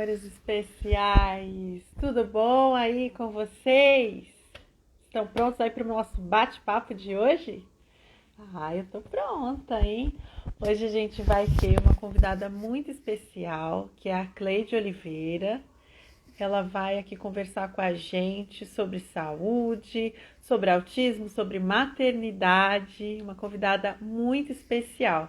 amores especiais! Tudo bom aí com vocês? Estão prontos aí para o nosso bate-papo de hoje? Eu tô pronta, hein? Hoje a gente vai ter uma convidada muito especial, que é a Cleide Oliveira. Ela vai aqui conversar com a gente sobre saúde, sobre autismo, sobre maternidade. Uma convidada muito especial.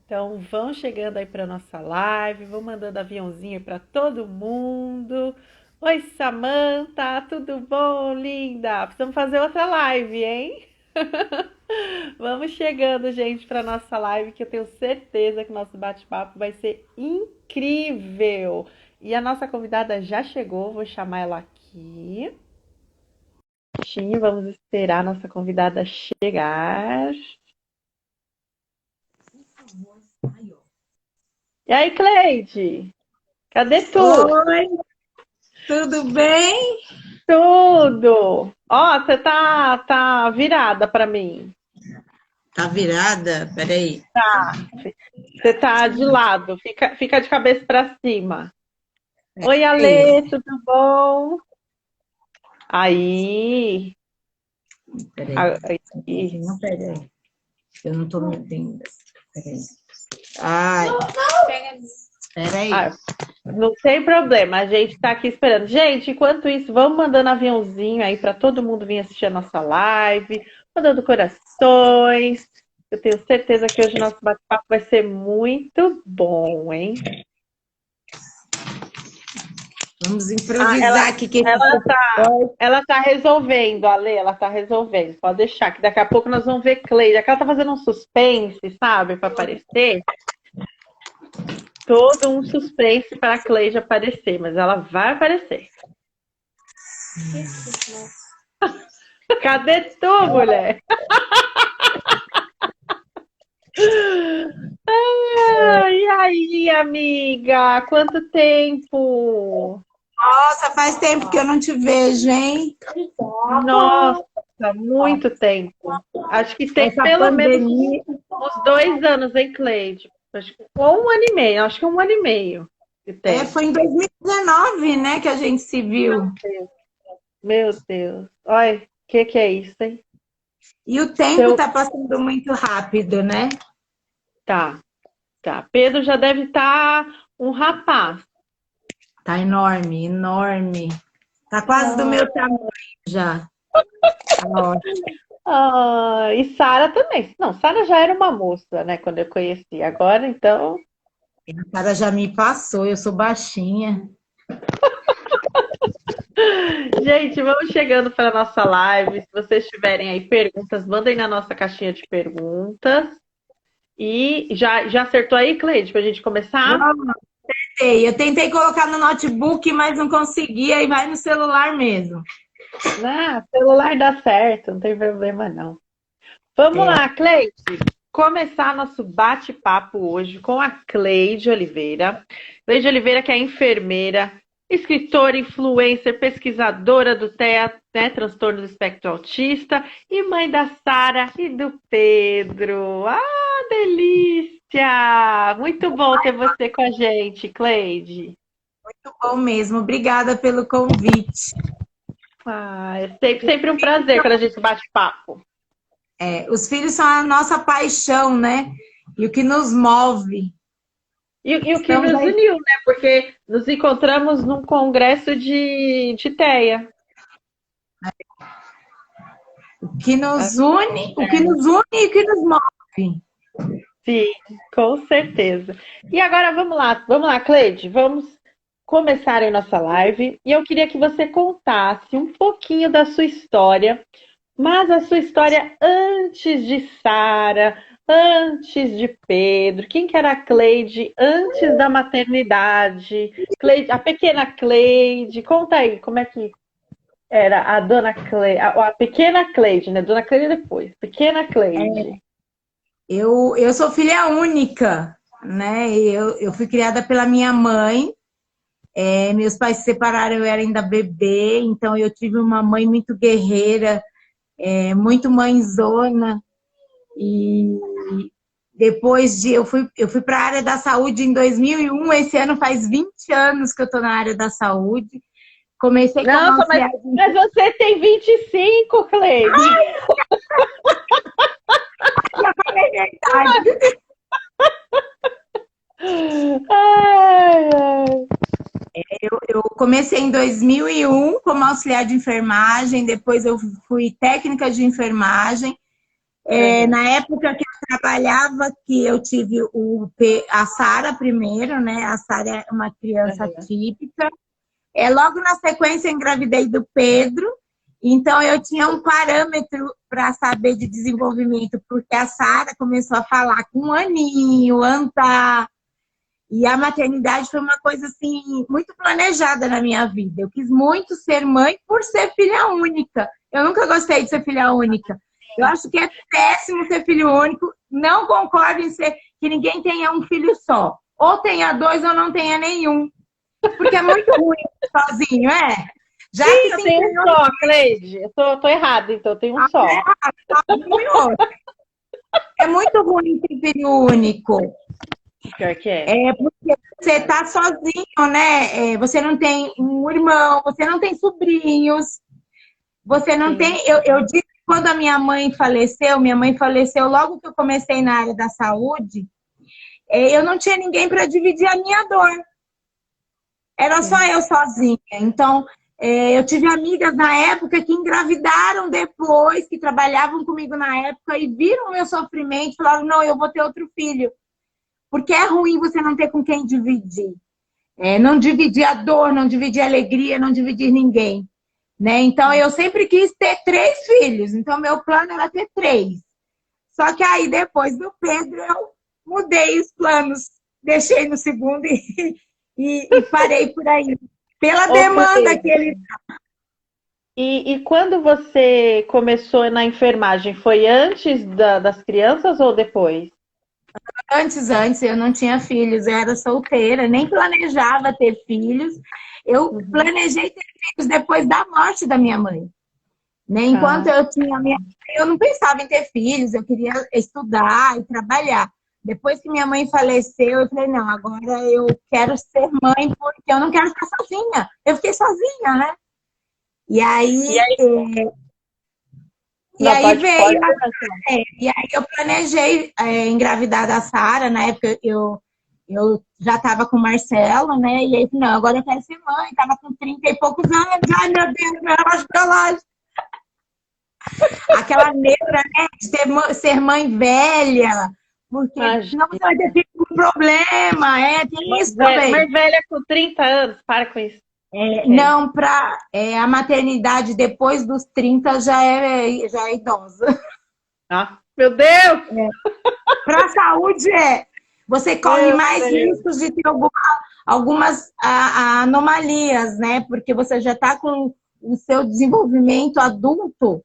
Então, vão chegando aí para nossa live, vão mandando aviãozinho para todo mundo. Oi, Samantha, tudo bom, linda? Precisamos fazer outra live, hein? Vamos chegando, gente, para nossa live, que eu tenho certeza que o nosso bate-papo vai ser incrível. E a nossa convidada já chegou, vou chamar ela aqui. Vamos esperar a nossa convidada chegar. E aí, Cleide? Cadê tu? Oi, tudo bem? Tudo! Ó, você tá virada pra mim. Tá virada? Peraí. Tá. Você tá de lado. Fica de cabeça pra cima. Oi, Peraí. Ale, tudo bom? Aí. Peraí. Aí. Não, peraí. Eu não tô me vendo. Peraí. Ai, peraí. Ah, não tem problema, a gente tá aqui esperando. Gente, enquanto isso, vamos mandando aviãozinho aí pra todo mundo vir assistir a nossa live, mandando corações. Eu tenho certeza que hoje o nosso bate-papo vai ser muito bom, hein? Vamos Ah, improvisar aqui. ela tá resolvendo, Ale, ela tá resolvendo. Pode deixar, que daqui a pouco nós vamos ver Cleide. Aqui ela tá fazendo um suspense, sabe, para aparecer. Todo um suspense para a Cleide aparecer, mas ela vai aparecer. Cadê tu, mulher? E aí, amiga? Quanto tempo? Nossa, faz tempo que eu não te vejo, hein? Nossa, muito tempo. Acho que tem Essa pelo menos pandemia. uns 2 anos, hein, Cleide? Ou 1 ano e meio, acho que 1 ano e meio que tem. Foi em 2019, né, que a gente se viu. Meu Deus. Olha, o que é isso, hein? E o tempo Seu... tá passando muito rápido, né? Tá, tá. Pedro já deve estar um rapaz. Tá enorme, enorme. Tá quase do meu tamanho já. Tá ótimo. E Sara também. Não, Sara já era uma moça, né, quando eu conheci. Agora, então, A cara já me passou, eu sou baixinha. gente, vamos chegando para a nossa live. Se vocês tiverem aí perguntas, mandem na nossa caixinha de perguntas. E já acertou aí, Cleide, para a gente começar? Não, sei. Eu tentei colocar no notebook, mas não consegui, aí vai no celular mesmo. Celular dá certo, não tem problema não. Vamos É. lá, Cleide. Começar nosso bate-papo hoje com a Cleide Oliveira. Cleide Oliveira, que é enfermeira, escritora, influencer, pesquisadora do TEA, né, transtorno do espectro autista, e mãe da Sara e do Pedro. Ah, delícia! Muito bom ter você com a gente, Cleide. Muito bom mesmo. Obrigada pelo convite. É sempre um prazer quando a gente bate papo. Os filhos são a nossa paixão, né? E o que nos move. E o que Estamos nos aí. uniu, né? Porque nos encontramos num congresso de TEA. O que nos une, o que nos une e o que nos move. Sim, com certeza. E agora vamos lá, Cleide, vamos começar a nossa live. E eu queria que você contasse um pouquinho da sua história, mas a sua história antes de Sara, antes de Pedro, quem que era a Cleide antes da maternidade? Cleide, a pequena Cleide, conta aí, como é que era a dona Cleide, a pequena Cleide, né? Dona Cleide depois, pequena Cleide. Eu sou filha única, né? Eu fui criada pela minha mãe. Meus pais se separaram, eu era ainda bebê, então eu tive uma mãe muito guerreira, muito mãezona. E Depois de eu fui para a área da saúde em 2001, esse ano faz 20 anos que eu estou na área da saúde. Comecei como Nossa, auxiliar mas você tem 25, Cleide. de idade. Ai, ai. Eu comecei em 2001 como auxiliar de enfermagem, depois eu fui técnica de enfermagem. Uhum, Na época que eu trabalhava, que eu tive a Sara primeiro, né? A Sara é uma criança uhum. típica. Logo na sequência, eu engravidei do Pedro. Então, eu tinha um parâmetro para saber de desenvolvimento, porque a Sara começou a falar com um aninho, andar. E a maternidade foi uma coisa, assim, muito planejada na minha vida. Eu quis muito ser mãe por ser filha única. Eu nunca gostei de ser filha única. Eu acho que é péssimo ser filho único. Não concordo em ser que ninguém tenha um filho só. Ou tenha dois ou não tenha nenhum. Porque é muito ruim sozinho, é? Já que Sim, eu se tenho um empenhou só, Cleide. Tô errada, então eu tenho um só. sozinho, é muito ruim ser filho único. Pior que é. Porque você está sozinho, né? Você não tem um irmão, você não tem sobrinhos, você não Sim. tem. Eu disse que quando a minha mãe faleceu logo que eu comecei na área da saúde, eu não tinha ninguém para dividir a minha dor. Era só Sim. eu sozinha. Então, eu tive amigas na época que engravidaram depois, que trabalhavam comigo na época e viram o meu sofrimento e falaram: não, eu vou ter outro filho. Porque é ruim você não ter com quem dividir. Não dividir a dor, não dividir a alegria, não dividir ninguém. Né? Então, eu sempre quis ter 3 filhos. Então, meu plano era ter 3. Só que aí, depois do Pedro, eu mudei os planos. Deixei no segundo e parei por aí. Pela Ô, demanda que Cleide, ele... e quando você começou na enfermagem, foi antes das crianças ou depois? Antes, eu não tinha filhos, eu era solteira, nem planejava ter filhos. Eu Uhum. planejei ter filhos depois da morte da minha mãe. Né? Enquanto Ah, eu tinha minha... Eu não pensava em ter filhos, eu queria estudar e trabalhar. Depois que minha mãe faleceu, eu falei, não, agora eu quero ser mãe porque eu não quero ficar sozinha. Eu fiquei sozinha, né? E e aí, aí? e Não, aí pode veio, perguntar. e aí eu planejei engravidar da Sara, na época eu já estava com o Marcelo, né? E aí, não, agora eu quero ser mãe, estava com 30 e poucos anos, ai meu Deus, meu, acho que lá. Aquela neura, né, de ser mãe velha, porque senão você vai ter Imagina. filho com problema, tem isso também. Mais velha com 30 anos, para com isso. É. Não, para a maternidade depois dos 30 já é idosa. Ah, meu Deus! Para a saúde você corre Meu mais Deus! riscos de ter algumas anomalias, né? Porque você já está com o seu desenvolvimento adulto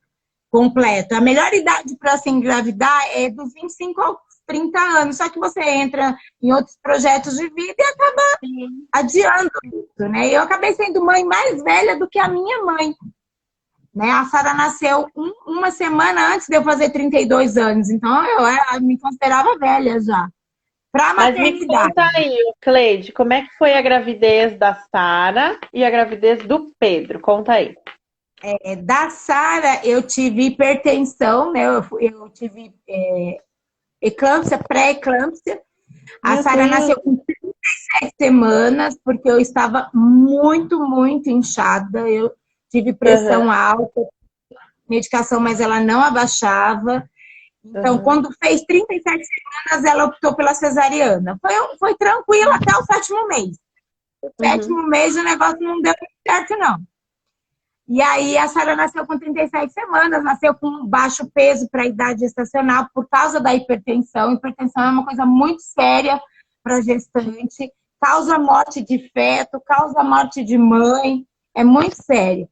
completo. A melhor idade para se engravidar é dos 25 aos 30 anos, só que você entra em outros projetos de vida e acaba Sim. adiando isso, né? Eu acabei sendo mãe mais velha do que a minha mãe, né? A Sara nasceu uma semana antes de eu fazer 32 anos, então eu me considerava velha já. Para a Mas me maternidade. conta aí, Cleide, como é que foi a gravidez da Sara e a gravidez do Pedro? Conta aí. Da Sara, eu tive hipertensão, né? Eu tive eclâmpsia, pré-eclâmpsia. A Meu Sara Deus! nasceu com 37 semanas, porque eu estava muito, muito inchada. Eu tive Aham, pressão alta, medicação, mas ela não abaixava. Então, aham, quando fez 37 semanas, ela optou pela cesariana. Foi tranquilo até o 7º mês. O uhum. 7º mês o negócio não deu muito certo, não. E aí a Sara nasceu com 37 semanas, nasceu com baixo peso para a idade gestacional por causa da hipertensão. Hipertensão é uma coisa muito séria para gestante, causa morte de feto, causa morte de mãe, é muito sério.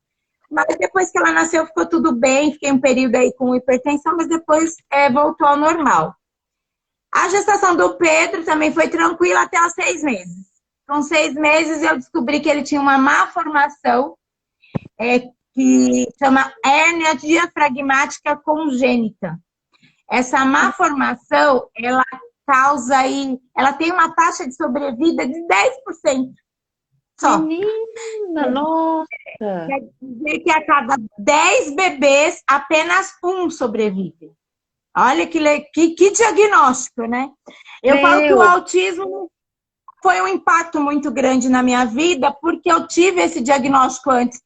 Mas depois que ela nasceu ficou tudo bem, fiquei um período aí com hipertensão, mas depois voltou ao normal. A gestação do Pedro também foi tranquila até os 6 meses. Com 6 meses eu descobri que ele tinha uma má formação que chama hérnia diafragmática congênita. Essa má formação, ela causa aí, ela tem uma taxa de sobrevida de 10% só. Menina, nossa. Quer dizer que a cada 10 bebês, apenas um sobrevive. Olha que diagnóstico, né? Eu falo que o Meu, autismo foi um impacto muito grande na minha vida, porque eu tive esse diagnóstico antes,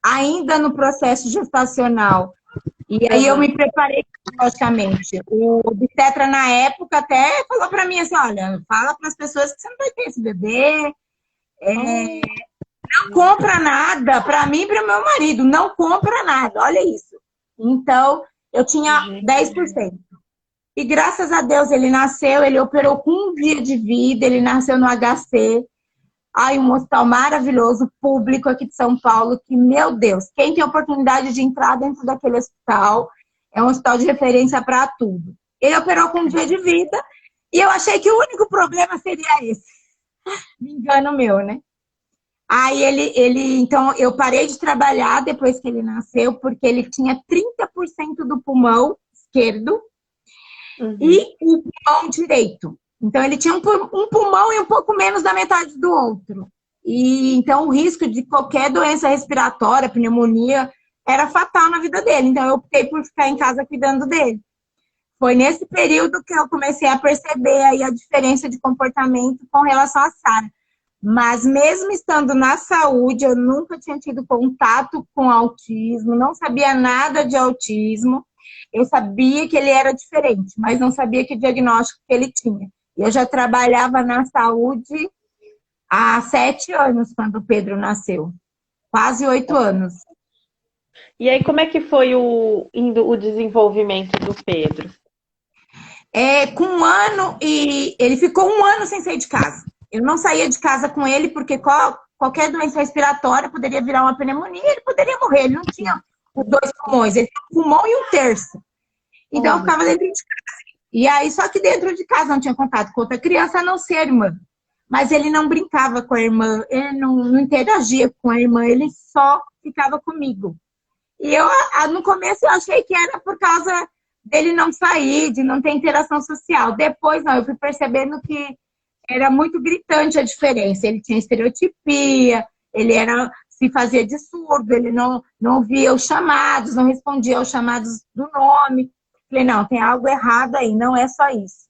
ainda no processo gestacional. E aí eu aham. me preparei psicologicamente. O obstetra, na época, até falou para mim assim, olha, fala para as pessoas que você não vai ter esse bebê, Oh, não compra nada para mim e para o meu marido, não compra nada, olha isso. Então, eu tinha gente. 10%. E graças a Deus ele nasceu, ele operou com um dia de vida, ele nasceu no HC, aí um hospital maravilhoso, público aqui de São Paulo, que, meu Deus, quem tem oportunidade de entrar dentro daquele hospital, é um hospital de referência para tudo. Ele operou com um dia de vida, e eu achei que o único problema seria esse. Me engano meu, né? Aí então, eu parei de trabalhar depois que ele nasceu, porque ele tinha 30% do pulmão esquerdo e Uhum. o pulmão direito. Então, ele tinha um pulmão e um pouco menos da metade do outro. E então, o risco de qualquer doença respiratória, pneumonia, era fatal na vida dele. Então, eu optei por ficar em casa cuidando dele. Foi nesse período que eu comecei a perceber aí a diferença de comportamento com relação à Sara. Mas mesmo estando na saúde, eu nunca tinha tido contato com autismo, não sabia nada de autismo. Eu sabia que ele era diferente, mas não sabia que diagnóstico que ele tinha. Eu já trabalhava na saúde há 7 anos, quando o Pedro nasceu. Quase 8 anos. E aí, como é que foi o desenvolvimento do Pedro? Com 1 ano e ele ficou 1 ano sem sair de casa. Eu não saía de casa com ele porque qualquer doença respiratória poderia virar uma pneumonia, ele poderia morrer. Ele não tinha os 2 pulmões, ele tinha um pulmão e um terço. Então Oh, eu meu ficava dentro de casa. E aí, só que dentro de casa não tinha contato com outra criança, a não ser a irmã. Mas ele não brincava com a irmã, ele não interagia com a irmã, ele só ficava comigo. E eu, no começo, eu achei que era por causa dele não sair, de não ter interação social. Depois, não, eu fui percebendo que era muito gritante a diferença. Ele tinha estereotipia, ele se fazia de surdo, ele não ouvia os chamados, não respondia aos chamados do nome. Falei, não, tem algo errado aí, não é só isso.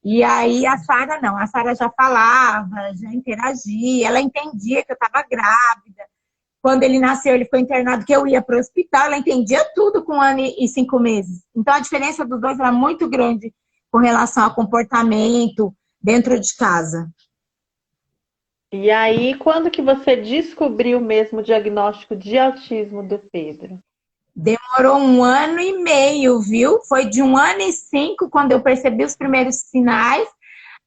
E aí a Sara não, a Sara já falava, já interagia, ela entendia que eu estava grávida. Quando ele nasceu, ele foi internado, que eu ia para o hospital, ela entendia tudo com 1 ano e 5 meses. Então, a diferença dos dois era muito grande com relação ao comportamento dentro de casa. E aí, quando que você descobriu mesmo o diagnóstico de autismo do Pedro? Demorou 1 ano e meio, viu? Foi de 1 ano e 5, quando eu percebi os primeiros sinais,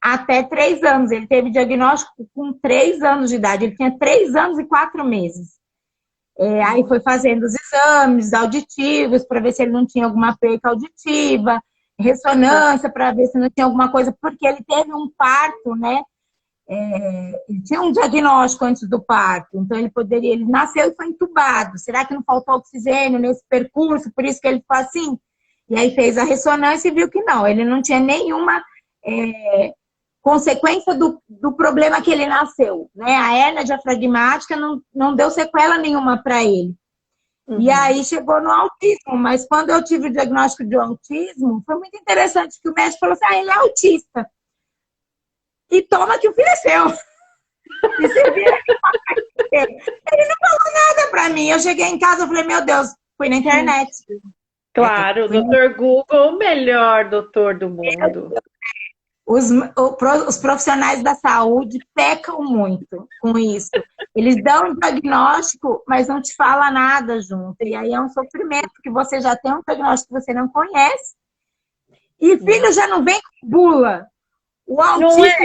até 3 anos. Ele teve diagnóstico com 3 anos de idade. Ele tinha 3 anos e 4 meses. Aí foi fazendo os exames auditivos para ver se ele não tinha alguma perca auditiva, ressonância para ver se não tinha alguma coisa, porque ele teve um parto, né? Ele tinha um diagnóstico antes do parto, então ele nasceu e foi entubado. Será que não faltou oxigênio nesse percurso? Por isso que ele ficou assim? E aí fez a ressonância e viu que não, ele não tinha nenhuma consequência do problema que ele nasceu, né? A hérnia diafragmática não deu sequela nenhuma para ele. E Uhum. aí chegou no autismo, mas quando eu tive o diagnóstico de autismo, foi muito interessante que o médico falou assim, ele é autista. E toma que o filho é seu. E você vira que ele não falou nada pra mim. Eu cheguei em casa, eu falei, meu Deus, fui na internet. Claro, o Fui na... Dr. Google, o melhor doutor do mundo. Os profissionais da saúde pecam muito com isso. Eles dão um diagnóstico, mas não te fala nada junto. E aí é um sofrimento, porque você já tem um diagnóstico que você não conhece. E filho já não vem com bula. O Não é? autista,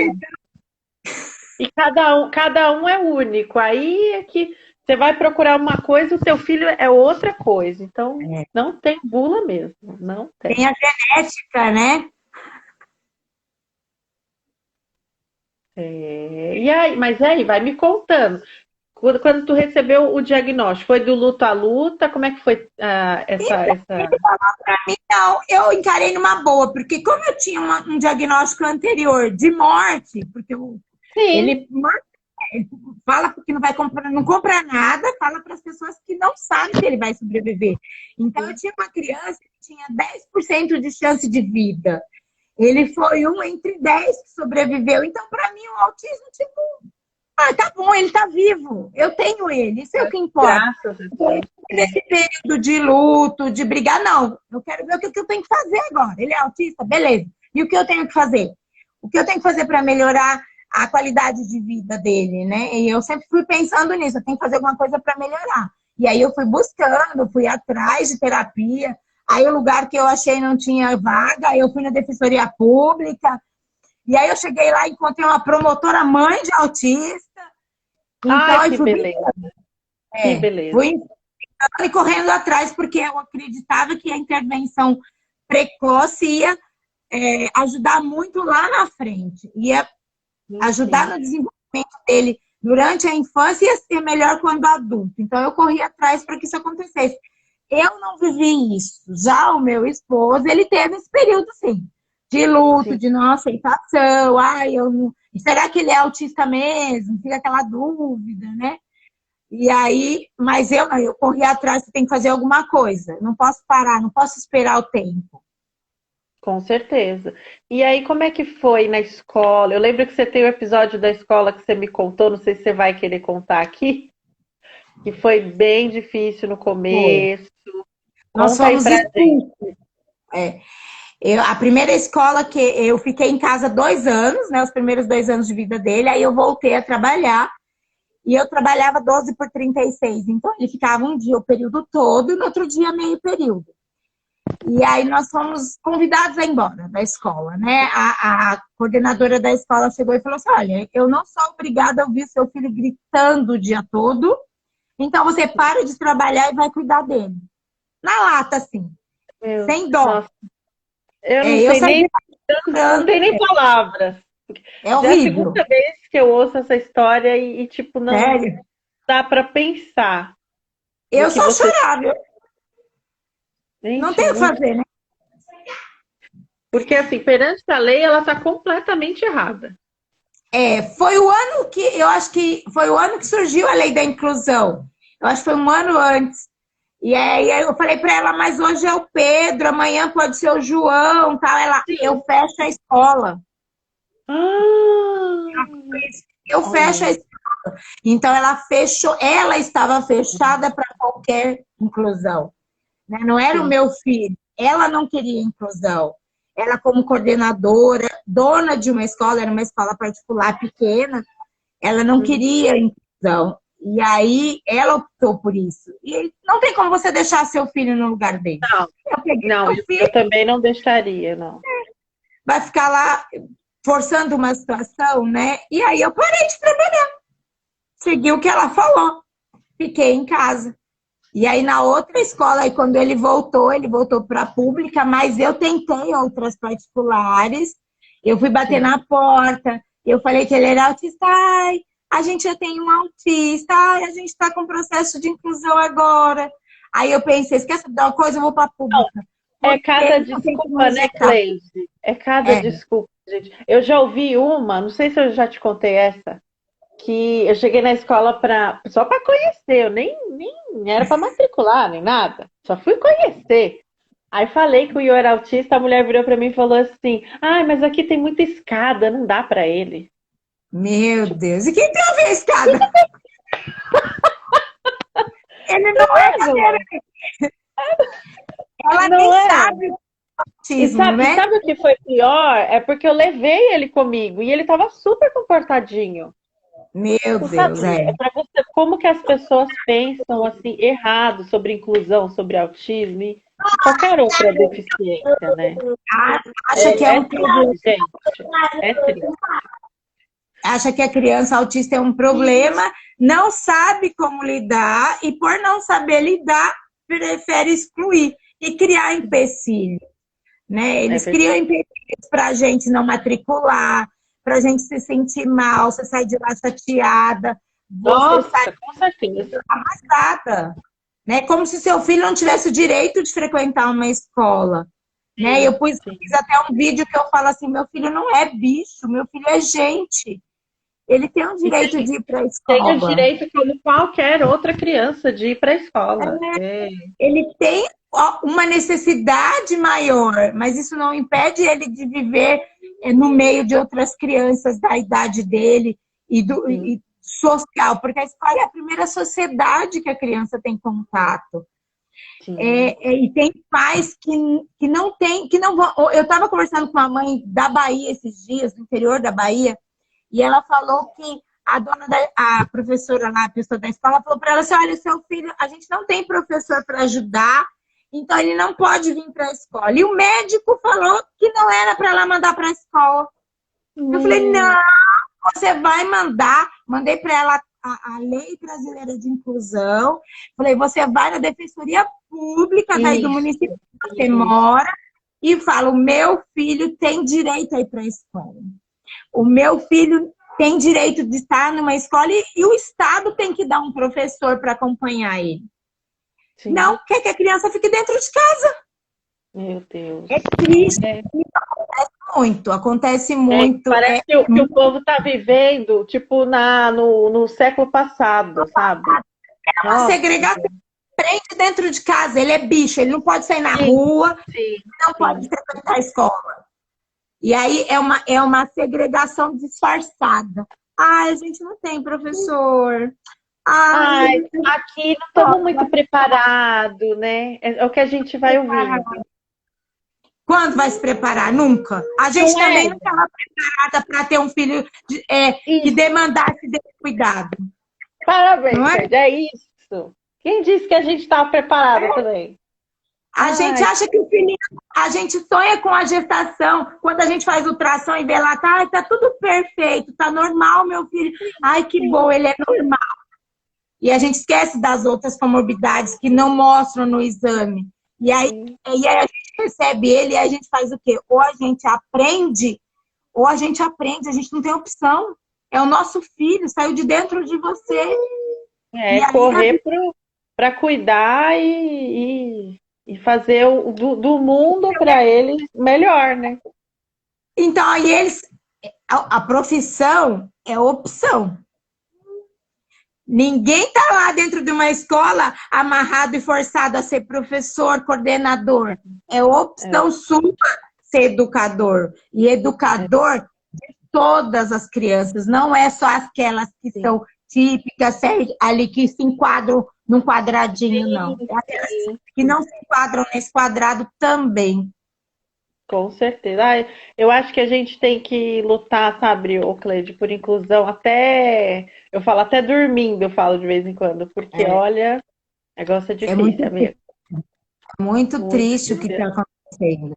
E cada um é único. Aí é que você vai procurar uma coisa, o teu filho é outra coisa. Então, não tem bula mesmo. Não tem. tem a genética, né? E aí, mas aí, vai me contando. Quando tu recebeu o diagnóstico, foi do luto à luta? Como é que foi essa... Então, eu encarei numa boa, porque como eu tinha um diagnóstico anterior de morte, porque Sim. ele fala que não vai comprar, não compra nada, fala para as pessoas que não sabem que ele vai sobreviver. Então, eu tinha uma criança que tinha 10% de chance de vida. Ele foi um entre 10 que sobreviveu. Então, para mim, o autismo, tipo, tá bom, ele tá vivo. Eu tenho ele, isso é o que importa. Graças a Deus. Nesse período de luto, de brigar, não. Eu quero ver o que eu tenho que fazer agora. Ele é autista? Beleza. E o que eu tenho que fazer? O que eu tenho que fazer para melhorar a qualidade de vida dele, né? E eu sempre fui pensando nisso, eu tenho que fazer alguma coisa para melhorar. E aí eu fui buscando, fui atrás de terapia. Aí o lugar que eu achei não tinha vaga, aí eu fui na Defensoria Pública. E aí eu cheguei lá e encontrei uma promotora mãe de autista. Então, Ai, eu que fui, beleza. Que beleza. fui e correndo atrás, porque eu acreditava que a intervenção precoce ia ajudar muito lá na frente. Ia ajudar no desenvolvimento dele durante a infância e ia ser melhor quando adulto. Então, eu corri atrás para que isso acontecesse. Eu não vivi isso. Já o meu esposo, ele teve esse período, sim, de luto, Sim. de não aceitação. Ai, eu não... Será que ele é autista mesmo? Fica aquela dúvida, né? E aí, mas eu não, eu corri atrás, você tem que fazer alguma coisa. Não posso parar, não posso esperar o tempo. Com certeza. E aí, como é que foi na escola? Eu lembro que você tem o episódio da escola que você me contou, não sei se você vai querer contar aqui, que foi bem difícil no Foi. começo. Nós Conta aí fomos pra gente. expulsos. A primeira escola que eu fiquei em casa 2 anos, né? Os primeiros 2 anos de vida dele, aí eu voltei a trabalhar. E eu trabalhava 12 por 36. Então, ele ficava um dia o período todo, e no outro dia meio período. E aí nós fomos convidados a ir embora da escola, né? A coordenadora da escola chegou e falou assim: olha, eu não sou obrigada a ouvir seu filho gritando o dia todo, então você para de trabalhar e vai cuidar dele. Na lata, assim, sem dó. Nossa, eu não Eu sei saí nem, não gritando, tem nem palavras. é Já é a horrível. segunda vez que eu ouço essa história tipo, não Sério. dá pra pensar no Eu que só você... chorava, não Gente, tem o que muito... fazer, né? Porque, assim, perante a lei, ela tá completamente errada. Foi o ano que, eu acho que foi o ano que surgiu a lei da inclusão. Eu acho que foi um ano antes. E aí eu falei para ela, mas hoje é o Pedro, amanhã pode ser o João, tal. Ela, eu Sim. fecho a escola. Ah, Eu fecho a olha, escola. Então ela fechou, ela estava fechada para qualquer inclusão, né? Não era o sim. meu filho. Ela não queria inclusão. Ela, como coordenadora, dona de uma escola, era uma escola particular pequena, ela não Uhum. queria inclusão. E aí ela optou por isso. E não tem como você deixar seu filho no lugar dele. Não, Eu peguei não, meu eu filho, também não deixaria, não. vai ficar lá forçando uma situação, né? E aí eu parei de trabalhar. Segui o que ela falou. Fiquei em casa. E aí na outra escola, aí quando ele voltou para a pública, mas eu tentei outras particulares. Eu fui bater Sim. na porta, eu falei que ele era autista. Ai, a gente já tem um autista, ai, a gente está com processo de inclusão agora. Aí eu pensei, esquece de uma coisa, eu vou para a pública. É Porque cada não tem como desculpa, né, rejeitar. Cleide? É cada É, desculpa, gente. Eu já ouvi uma, não sei se eu já te contei essa, que eu cheguei na escola só para conhecer, eu nem era para matricular, nem nada. Só fui conhecer. Aí falei que o Iô era autista, a mulher virou para mim e falou assim: "Ai, mas aqui tem muita escada, não dá para ele". meu Deus. E quem tem a ver a escada? Ele não é Mesmo, cadeira. Ela não nem é? sabe o E autismo, sabe, e né? sabe o que foi pior? É porque eu levei ele comigo e ele tava super comportadinho. Meu Você Deus, sabe, é para você como que as pessoas pensam assim errado sobre inclusão, sobre autismo e qualquer outra deficiência, né? Acha que é É um problema. triste, gente. É triste. Acha que a criança autista é um problema, não sabe como lidar e, por não saber lidar, prefere excluir e criar empecilho, né? É Eles verdade. criam empecilhos para a gente não matricular, para a gente se sentir mal, você sai de lá chateada, você sai Nossa, com certeza. afastada, né? Como se seu filho não tivesse o direito de frequentar uma escola, né? Sim, Fiz sim. até um vídeo que eu falo assim, meu filho não é bicho, meu filho é gente. Ele tem o E direito de ir para a tem o escola. direito, como qualquer outra criança, de ir para a escola. É, Ele tem uma necessidade maior, mas isso não impede ele de viver no meio de outras crianças da idade dele sim, e social, porque a escola é a primeira sociedade que a criança tem contato. sim. E tem pais que não tem, que não vão. Eu estava conversando com a mãe da Bahia esses dias, do interior da Bahia, e ela falou que a professora lá, a pessoa da escola, falou para ela assim: olha, seu filho, a gente não tem professor para ajudar, então ele não pode vir para a escola. E o médico falou que não era para ela mandar para a escola. Eu falei: Meu, não, você vai mandar. Mandei para ela a Lei Brasileira de Inclusão. Falei: você vai na Defensoria Pública daí do isso, município que você isso. mora e fala: o meu filho tem direito a ir para a escola. O meu filho tem direito de estar numa escola e o Estado tem que dar um professor para acompanhar ele. Não Sim, quer que a criança fique dentro de casa. meu Deus. É triste, É, acontece muito. parece que o povo está vivendo, tipo, no século passado, sabe? Uma Nossa. segregação. Prende dentro de casa, ele é bicho, ele não pode sair na Sim, rua, sim, não pode sim. frequentar a escola. E aí é uma segregação disfarçada. Ai, a gente não tem professor. Ai, a Ai, gente não aqui não estamos muito preparados, né? É o que a gente vai ouvindo. prepara. Quando vai se preparar? Nunca. A gente Não também é? não estava preparada para ter um filho que Isso. demandasse desse cuidado, não Parabéns, é? Fred. É isso. Quem disse que a gente estava preparada também? A gente Ai, acha que o filhinho, a gente sonha com a gestação, quando a gente faz ultrassom e vê lá, tá tudo perfeito, tá normal, meu filho. Ai, que sim, bom, ele é normal. E a gente esquece das outras comorbidades que não mostram no exame. sim. E aí a gente recebe ele e a gente faz o quê? Ou a gente aprende, a gente não tem opção. É o nosso filho, saiu de dentro de você. É E aí correr para cuidar e fazer do mundo para eles melhor, né? então aí eles a profissão é opção. Ninguém está lá dentro de uma escola amarrado e forçado a ser professor, coordenador. É É, opção sua ser educador. E é, educador de todas as crianças, não é só aquelas que sim, são típicas, ali que se enquadram num quadradinho, não. sim, É aquelas sim. que não se enquadram nesse quadrado também. Com certeza. Ai, eu acho que a gente tem que lutar, sabe, ô Cleide, por inclusão até. Eu falo até dormindo, eu falo de vez em quando, porque É, olha, o negócio é é difícil, amigo. muito Muito triste o que está difícil. acontecendo.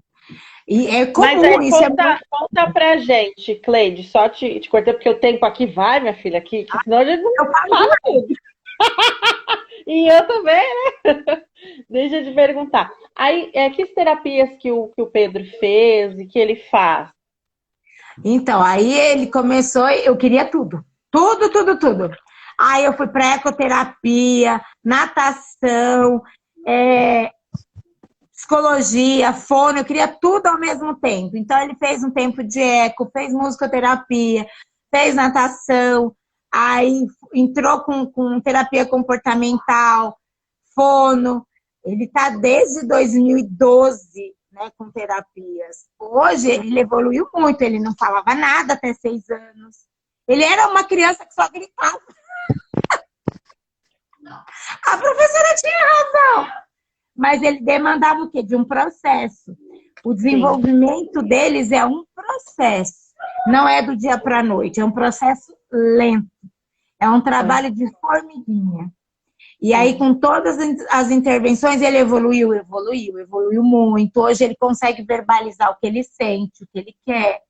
E é Mas comum, aí isso é conta, muito. conta pra gente, Cleide, só te cortei porque o tempo aqui vai, minha filha, aqui, que senão a gente não Eu falo fala demais. tudo. E eu também, né? Deixa eu te perguntar. Aí, que terapias que o Pedro fez e que ele faz? Então, aí ele começou, eu queria tudo. Tudo, tudo, tudo. Aí eu fui para ecoterapia, natação, é, psicologia, fono, eu queria tudo ao mesmo tempo. Então ele fez um tempo de eco, fez musicoterapia, fez natação, aí entrou com terapia comportamental, fono. Ele está desde 2012, né, com terapias. Hoje ele evoluiu muito, ele não falava nada até 6 anos. Ele era uma criança que só gritava. A professora tinha razão. Mas ele demandava o quê? De um processo. O Sim, desenvolvimento deles é um processo. Não é do dia para a noite, é um processo lento. É um é, trabalho de formiguinha. E aí, sim. com todas as intervenções, ele evoluiu muito. Hoje ele consegue verbalizar o que ele sente, o que ele quer.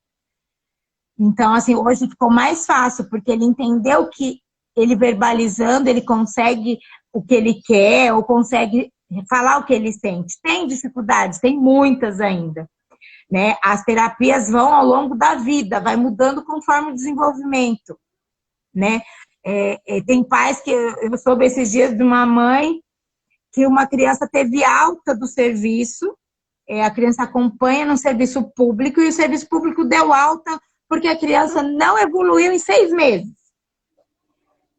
Então, assim, hoje ficou mais fácil, porque ele entendeu que ele verbalizando, ele consegue o que ele quer, ou consegue falar o que ele sente. Tem dificuldades, tem muitas ainda, né? As terapias vão ao longo da vida, vai mudando conforme o desenvolvimento, né? Tem pais que eu soube esses dias de uma mãe que uma criança teve alta do serviço, a criança acompanha no serviço público e o serviço público deu alta porque a criança não evoluiu em 6 meses.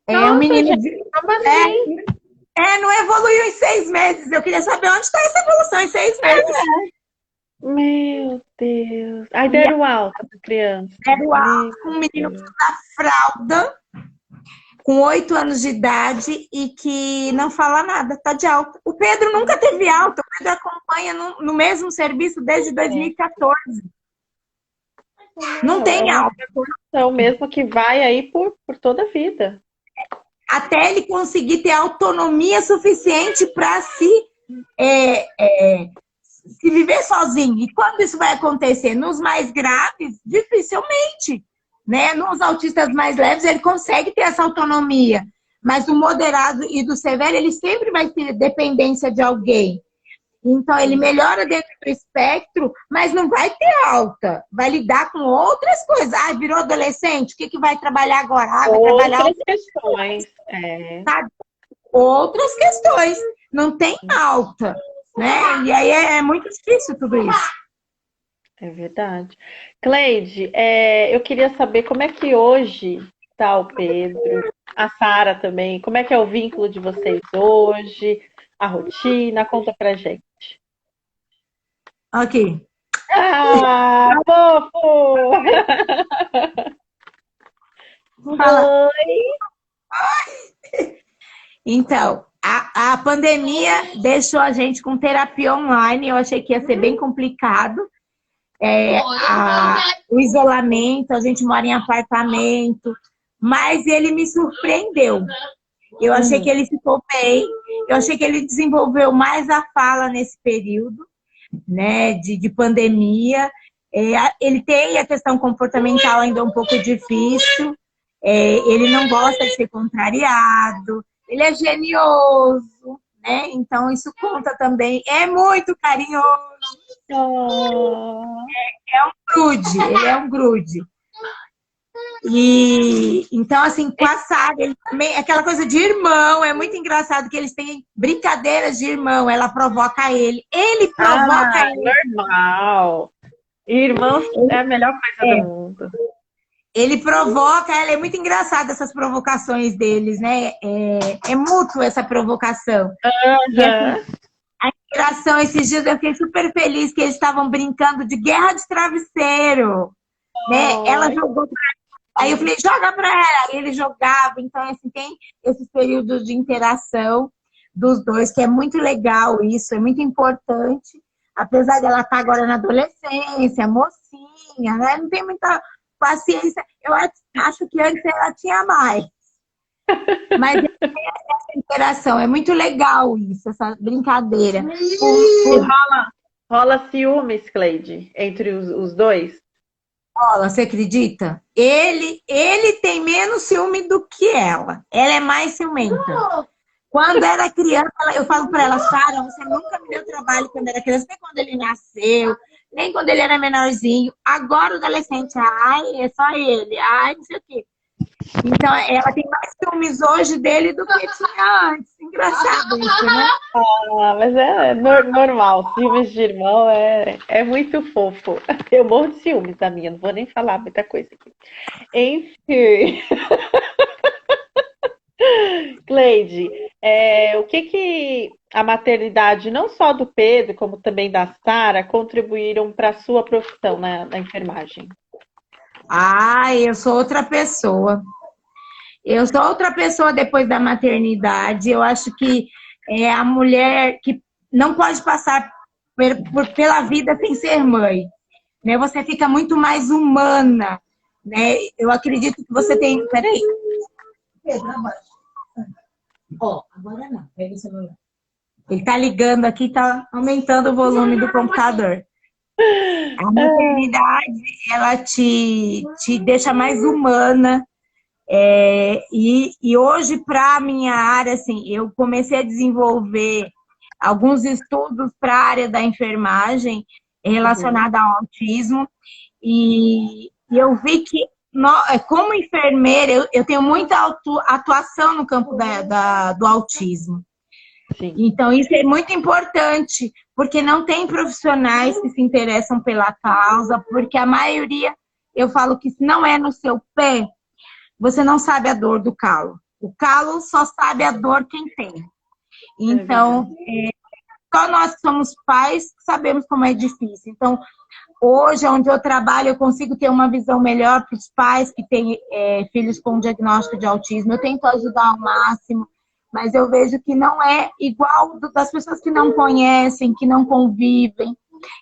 Um Nossa, menino gente, de, como assim? não evoluiu em 6 meses. Eu queria saber onde está essa evolução em 6 meses. Meu Deus. Aí E deram alta pra criança. deram Meu alta com um menino Deus. da fralda, com 8 anos de idade e que não fala nada, tá de alta. O Pedro nunca teve alta, o Pedro acompanha no mesmo serviço desde 2014. Não tem É uma alta. evolução mesmo que vai aí por toda a vida. Até ele conseguir ter autonomia suficiente para se viver sozinho. E quando isso vai acontecer? Nos mais graves, dificilmente. Né? Nos autistas mais leves, ele consegue ter essa autonomia. Mas o moderado e do severo, ele sempre vai ter dependência de alguém. Então, ele melhora dentro do espectro, mas não vai ter alta. Vai lidar com outras coisas. Ah, virou adolescente, o que vai trabalhar agora? Ah, vai trabalhar Outras questões. outras questões. Não tem alta. Né? E aí é muito difícil tudo isso. É verdade. Cleide, eu queria saber como é que hoje está o Pedro, a Sara também, como é que é o vínculo de vocês hoje, a rotina, conta pra gente. Aqui. Ah, fofo! Fala. Oi! Então, a pandemia deixou a gente com terapia online. Eu achei que ia ser bem complicado. O isolamento, a gente mora em apartamento, mas ele me surpreendeu. Eu achei que ele ficou bem, eu achei que ele desenvolveu mais a fala nesse período, né, de pandemia. Ele tem a questão comportamental ainda um pouco difícil, ele não gosta de ser contrariado, ele é genioso, né? Então isso conta também, é muito carinhoso. Oh. Ele é um grude. E então, assim, com a Sara, ele também, aquela coisa de irmão, é muito engraçado que eles têm brincadeiras de irmão, ela provoca ele provoca ele. Normal. Irmãos é a melhor coisa do mundo. Ele provoca ela, é muito engraçado essas provocações deles, né? É mútuo essa provocação. E assim, a interação, esses dias eu fiquei super feliz que eles estavam brincando de guerra de travesseiro. Né? Ela jogou pra ela. Aí eu falei, joga pra ela. Aí ele jogava. Então, assim, tem esses períodos de interação dos dois, que é muito legal isso, é muito importante. Apesar dela estar agora na adolescência, mocinha, né? Não tem muita paciência. Eu acho que antes ela tinha mais. Mas essa interação, é muito legal isso, essa brincadeira. Rola ciúmes, Cleide, entre os dois? Rola, você acredita? Ele tem menos ciúme do que ela. Ela é mais ciumenta. Quando era criança, eu falo pra ela, Sara, você nunca me deu trabalho quando era criança, nem quando ele nasceu, nem quando ele era menorzinho. Agora o adolescente, ai, é só ele, ai, não sei o quê. Então, ela tem mais ciúmes hoje dele do que tinha antes. Engraçado isso, né? Ah, mas é normal. Ciúmes de irmão é muito fofo. Eu morro de ciúmes da minha, não vou nem falar muita coisa aqui. Enfim. Cleide, o que a maternidade, não só do Pedro, como também da Sara, contribuíram para a sua profissão na enfermagem? Eu sou outra pessoa. Eu sou outra pessoa depois da maternidade. Eu acho que é a mulher que não pode passar pela vida sem ser mãe. Né? Você fica muito mais humana. Né? Eu acredito que você tem... Peraí. Agora não. Pega o celular. Ele tá ligando aqui, tá aumentando o volume do computador. A maternidade, ela te deixa mais humana. E hoje, para a minha área, assim, eu comecei a desenvolver alguns estudos para a área da enfermagem relacionada ao autismo. E eu vi que como enfermeira, eu tenho muita atuação no campo do autismo. Sim. Então, isso é muito importante, porque não tem profissionais que se interessam pela causa, porque a maioria, eu falo que se não é no seu pé, você não sabe a dor do calo. O calo só sabe a dor quem tem. Então, só nós que somos pais sabemos como é difícil. Então, hoje, onde eu trabalho, eu consigo ter uma visão melhor para os pais que têm filhos com diagnóstico de autismo. Eu tento ajudar ao máximo, mas eu vejo que não é igual das pessoas que não conhecem, que não convivem.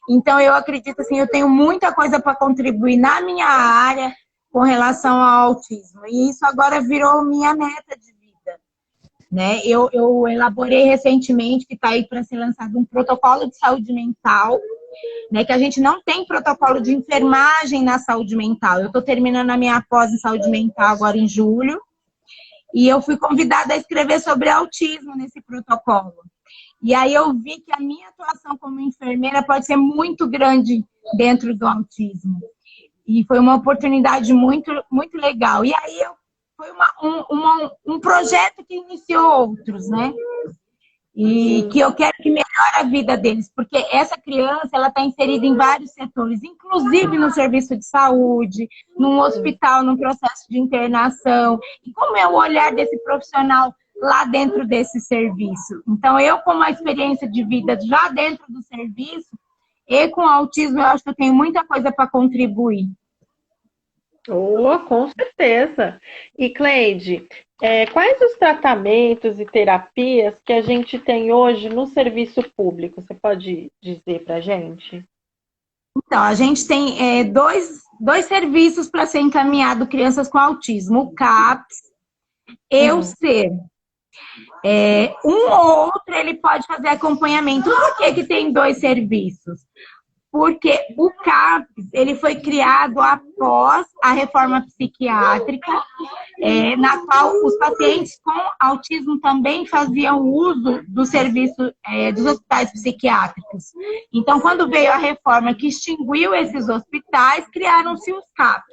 Então, eu acredito assim, eu tenho muita coisa para contribuir na minha área com relação ao autismo. E isso agora virou minha meta de vida. Né? Eu elaborei recentemente, que está aí para ser lançado, um protocolo de saúde mental, né, que a gente não tem protocolo de enfermagem na saúde mental. Eu estou terminando a minha pós em saúde mental agora em julho, e eu fui convidada a escrever sobre autismo nesse protocolo. E aí eu vi que a minha atuação como enfermeira pode ser muito grande dentro do autismo. E foi uma oportunidade muito, muito legal. E aí foi um projeto que iniciou outros, né? E que eu quero que melhore a vida deles, porque essa criança, ela está inserida em vários setores, inclusive no serviço de saúde, num hospital, num processo de internação. E como é o olhar desse profissional lá dentro desse serviço? Então, eu, com uma experiência de vida já dentro do serviço, e com autismo, eu acho que eu tenho muita coisa para contribuir. Oh, com certeza. E, Cleide, quais os tratamentos e terapias que a gente tem hoje no serviço público? Você pode dizer para a gente? Então, a gente tem dois serviços para ser encaminhado crianças com autismo, o CAPS e o SER. Um ou outro ele pode fazer acompanhamento. Por que tem dois serviços? Porque o CAPS ele foi criado após a reforma psiquiátrica, na qual os pacientes com autismo também faziam uso do serviço dos hospitais psiquiátricos. Então, quando veio a reforma que extinguiu esses hospitais, criaram-se os CAPS.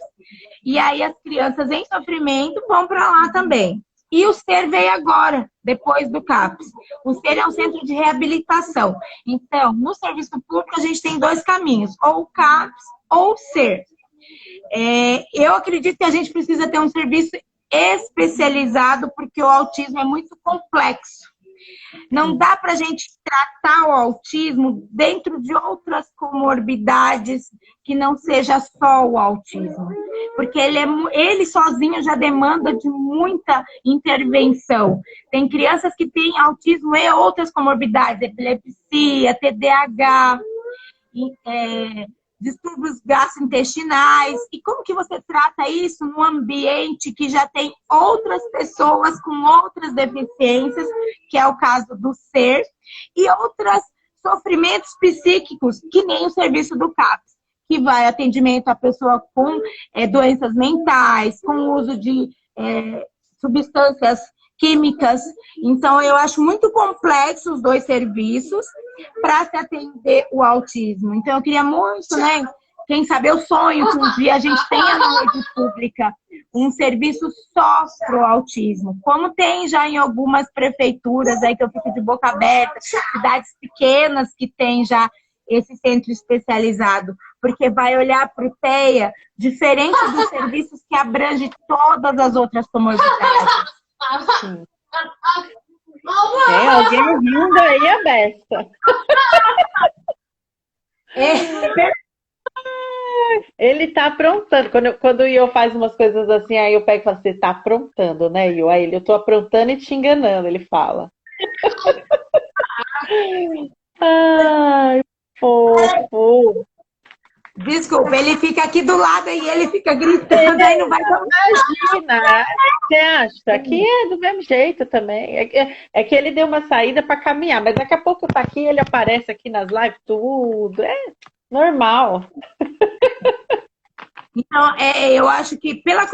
E aí as crianças em sofrimento vão para lá também. E o SER veio agora, depois do CAPS. O SER é um centro de reabilitação. Então, no serviço público, a gente tem dois caminhos, ou o CAPS ou o SER. Eu acredito que a gente precisa ter um serviço especializado, porque o autismo é muito complexo. Não dá para a gente tratar o autismo dentro de outras comorbidades que não seja só o autismo. Porque ele sozinho já demanda de muita intervenção. Tem crianças que têm autismo e outras comorbidades, epilepsia, TDAH, distúrbios gastrointestinais. E como que você trata isso num ambiente que já tem outras pessoas com outras deficiências, que é o caso do SER, e outros sofrimentos psíquicos, que nem o serviço do CAPS, que vai atendimento à pessoa com doenças mentais, com uso de substâncias químicas. Então, eu acho muito complexo os dois serviços para se atender o autismo. Então, eu queria muito, né? Quem sabe eu sonho que um dia a gente tenha na rede pública um serviço só para o autismo, como tem já em algumas prefeituras aí que eu fico de boca aberta, cidades pequenas que tem já esse centro especializado, porque vai olhar para o TEA diferente dos serviços que abrange todas as outras comorbidades. Sim. Tem alguém rindo aí a besta. Ele tá aprontando. Quando o Iô faz umas coisas assim, aí eu pego e falo, você tá aprontando, né, Iô? Aí eu tô aprontando e te enganando, ele fala. Ai, fofo. Desculpa, ele fica aqui do lado e ele fica gritando, aí não vai dar. Imagina, você acha? Aqui é do mesmo jeito também. É que ele deu uma saída para caminhar, mas daqui a pouco tá aqui, ele aparece aqui nas lives, tudo. É normal. Então, eu acho que pela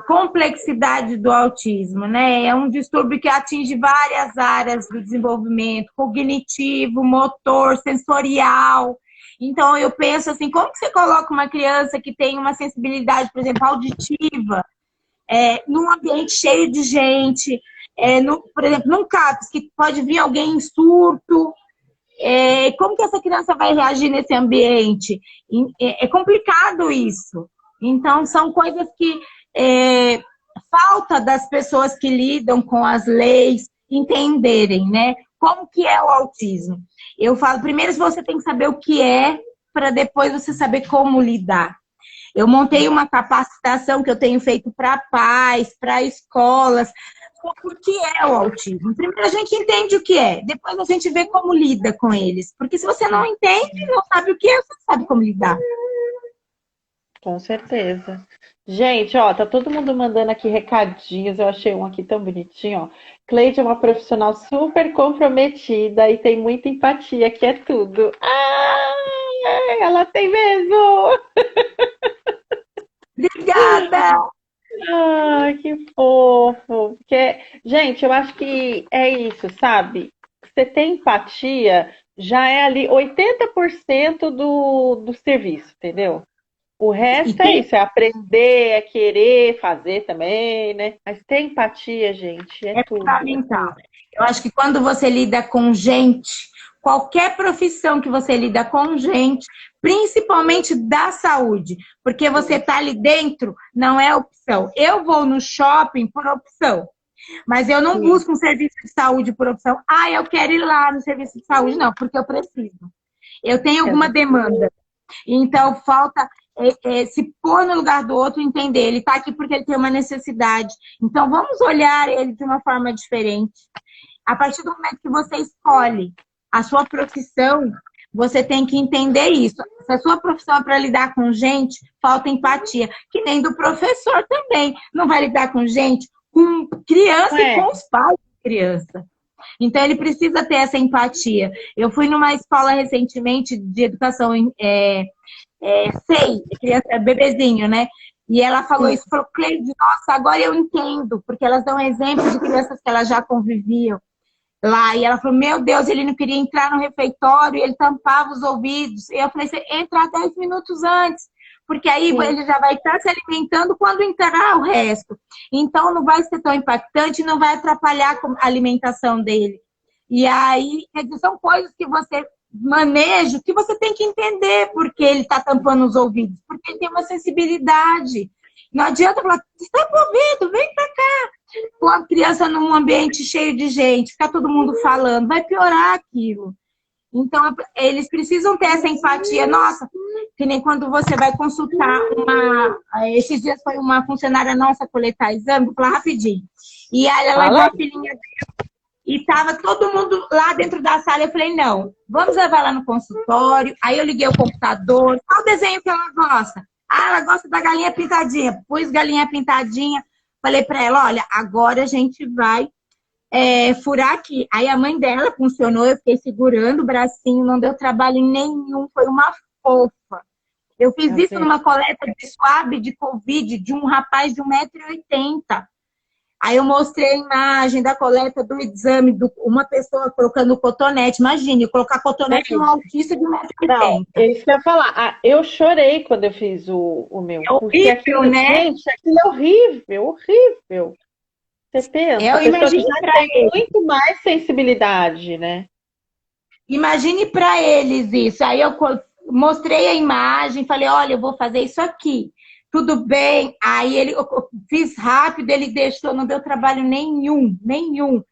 complexidade do autismo, né? É um distúrbio que atinge várias áreas do desenvolvimento, cognitivo, motor, sensorial. Então, eu penso assim, como que você coloca uma criança que tem uma sensibilidade, por exemplo, auditiva, num ambiente cheio de gente, por exemplo, num CAPS, que pode vir alguém em surto, como que essa criança vai reagir nesse ambiente? É complicado isso. Então, são coisas que falta das pessoas que lidam com as leis entenderem, né? Como que é o autismo? Eu falo, primeiro você tem que saber o que é, para depois você saber como lidar. Eu montei uma capacitação que eu tenho feito para pais, para escolas, sobre o que é o autismo. Primeiro a gente entende o que é, depois a gente vê como lida com eles. Porque se você não entende, não sabe o que é, você não sabe como lidar. Com certeza. Gente, ó, tá todo mundo mandando aqui recadinhos. Eu achei um aqui tão bonitinho, ó. Cleide é uma profissional super comprometida e tem muita empatia, que é tudo. Ah, ela tem mesmo! Obrigada! Ai, que fofo. Porque, gente, eu acho que é isso, sabe? Você tem empatia, já é ali 80% do serviço, entendeu? O E resto é tem isso, é aprender, é querer fazer também, né? Mas ter empatia, gente, é É tudo, é fundamental. tudo. Eu acho que quando você lida com gente, qualquer profissão que você lida com gente, principalmente da saúde, porque você Sim, está ali dentro, não é opção. Eu vou no shopping por opção, mas eu não sim, busco um serviço de saúde por opção. Ah, eu quero ir lá no serviço de saúde, não, porque eu preciso. Eu tenho alguma é, demanda. Então, falta se pôr no lugar do outro e entender. Ele está aqui porque ele tem uma necessidade. Então, vamos olhar ele de uma forma diferente. A partir do momento que você escolhe a sua profissão, você tem que entender isso. Se a sua profissão é para lidar com gente, falta empatia. Que nem do professor também. Não vai lidar com gente, com não criança e é? com os pais de criança. Então, ele precisa ter essa empatia. Eu fui numa escola recentemente de educação sei, criança, bebezinho, né? E ela falou Sim, isso, falou, Cleide, nossa, agora eu entendo, porque elas dão exemplo de crianças que elas já conviviam lá. E ela falou, meu Deus, ele não queria entrar no refeitório, ele tampava os ouvidos. E eu falei, você entra 10 minutos antes, porque aí sim. ele já vai estar se alimentando quando entrar o resto. Então não vai ser tão impactante, não vai atrapalhar a alimentação dele. E aí, quer dizer, são coisas que você maneja, que você tem que entender porque ele está tampando os ouvidos, porque ele tem uma sensibilidade. Não adianta falar, está ouvido, vem para cá. Com a criança num ambiente cheio de gente, ficar todo mundo falando, vai piorar aquilo. Então, eles precisam ter essa empatia. Nossa, que nem quando você vai consultar uma. Esses dias foi uma funcionária nossa coletar exame, vou falar rapidinho. E aí ela levou Fala. a filhinha e estava todo mundo lá dentro da sala. Eu falei, não, vamos levar lá no consultório. Aí eu liguei o computador. Qual o desenho que ela gosta? Ah, ela gosta da galinha pintadinha. Pus galinha pintadinha. Falei para ela, olha, agora a gente vai furar aqui. Aí a mãe dela funcionou, eu fiquei segurando o bracinho, não deu trabalho nenhum, foi uma fofa. Eu fiz Tá isso vendo? numa coleta de swab de Covid de um rapaz de 1,80 m. Aí eu mostrei a imagem da coleta do exame, uma pessoa colocando cotonete. Imagine, colocar cotonete num Gente, autista de não, 1,80 m. é isso que eu ia falar. Ah, eu chorei quando eu fiz o meu, É porque horrível, aquilo, né? gente, aquilo é horrível, horrível. Você pensa, a pessoa que Imagine já para tem muito mais sensibilidade, né? Imagine para eles isso. Aí eu mostrei a imagem, falei, olha, eu vou fazer isso aqui. Tudo bem. Aí eu fiz rápido, ele deixou, não deu trabalho nenhum, nenhum.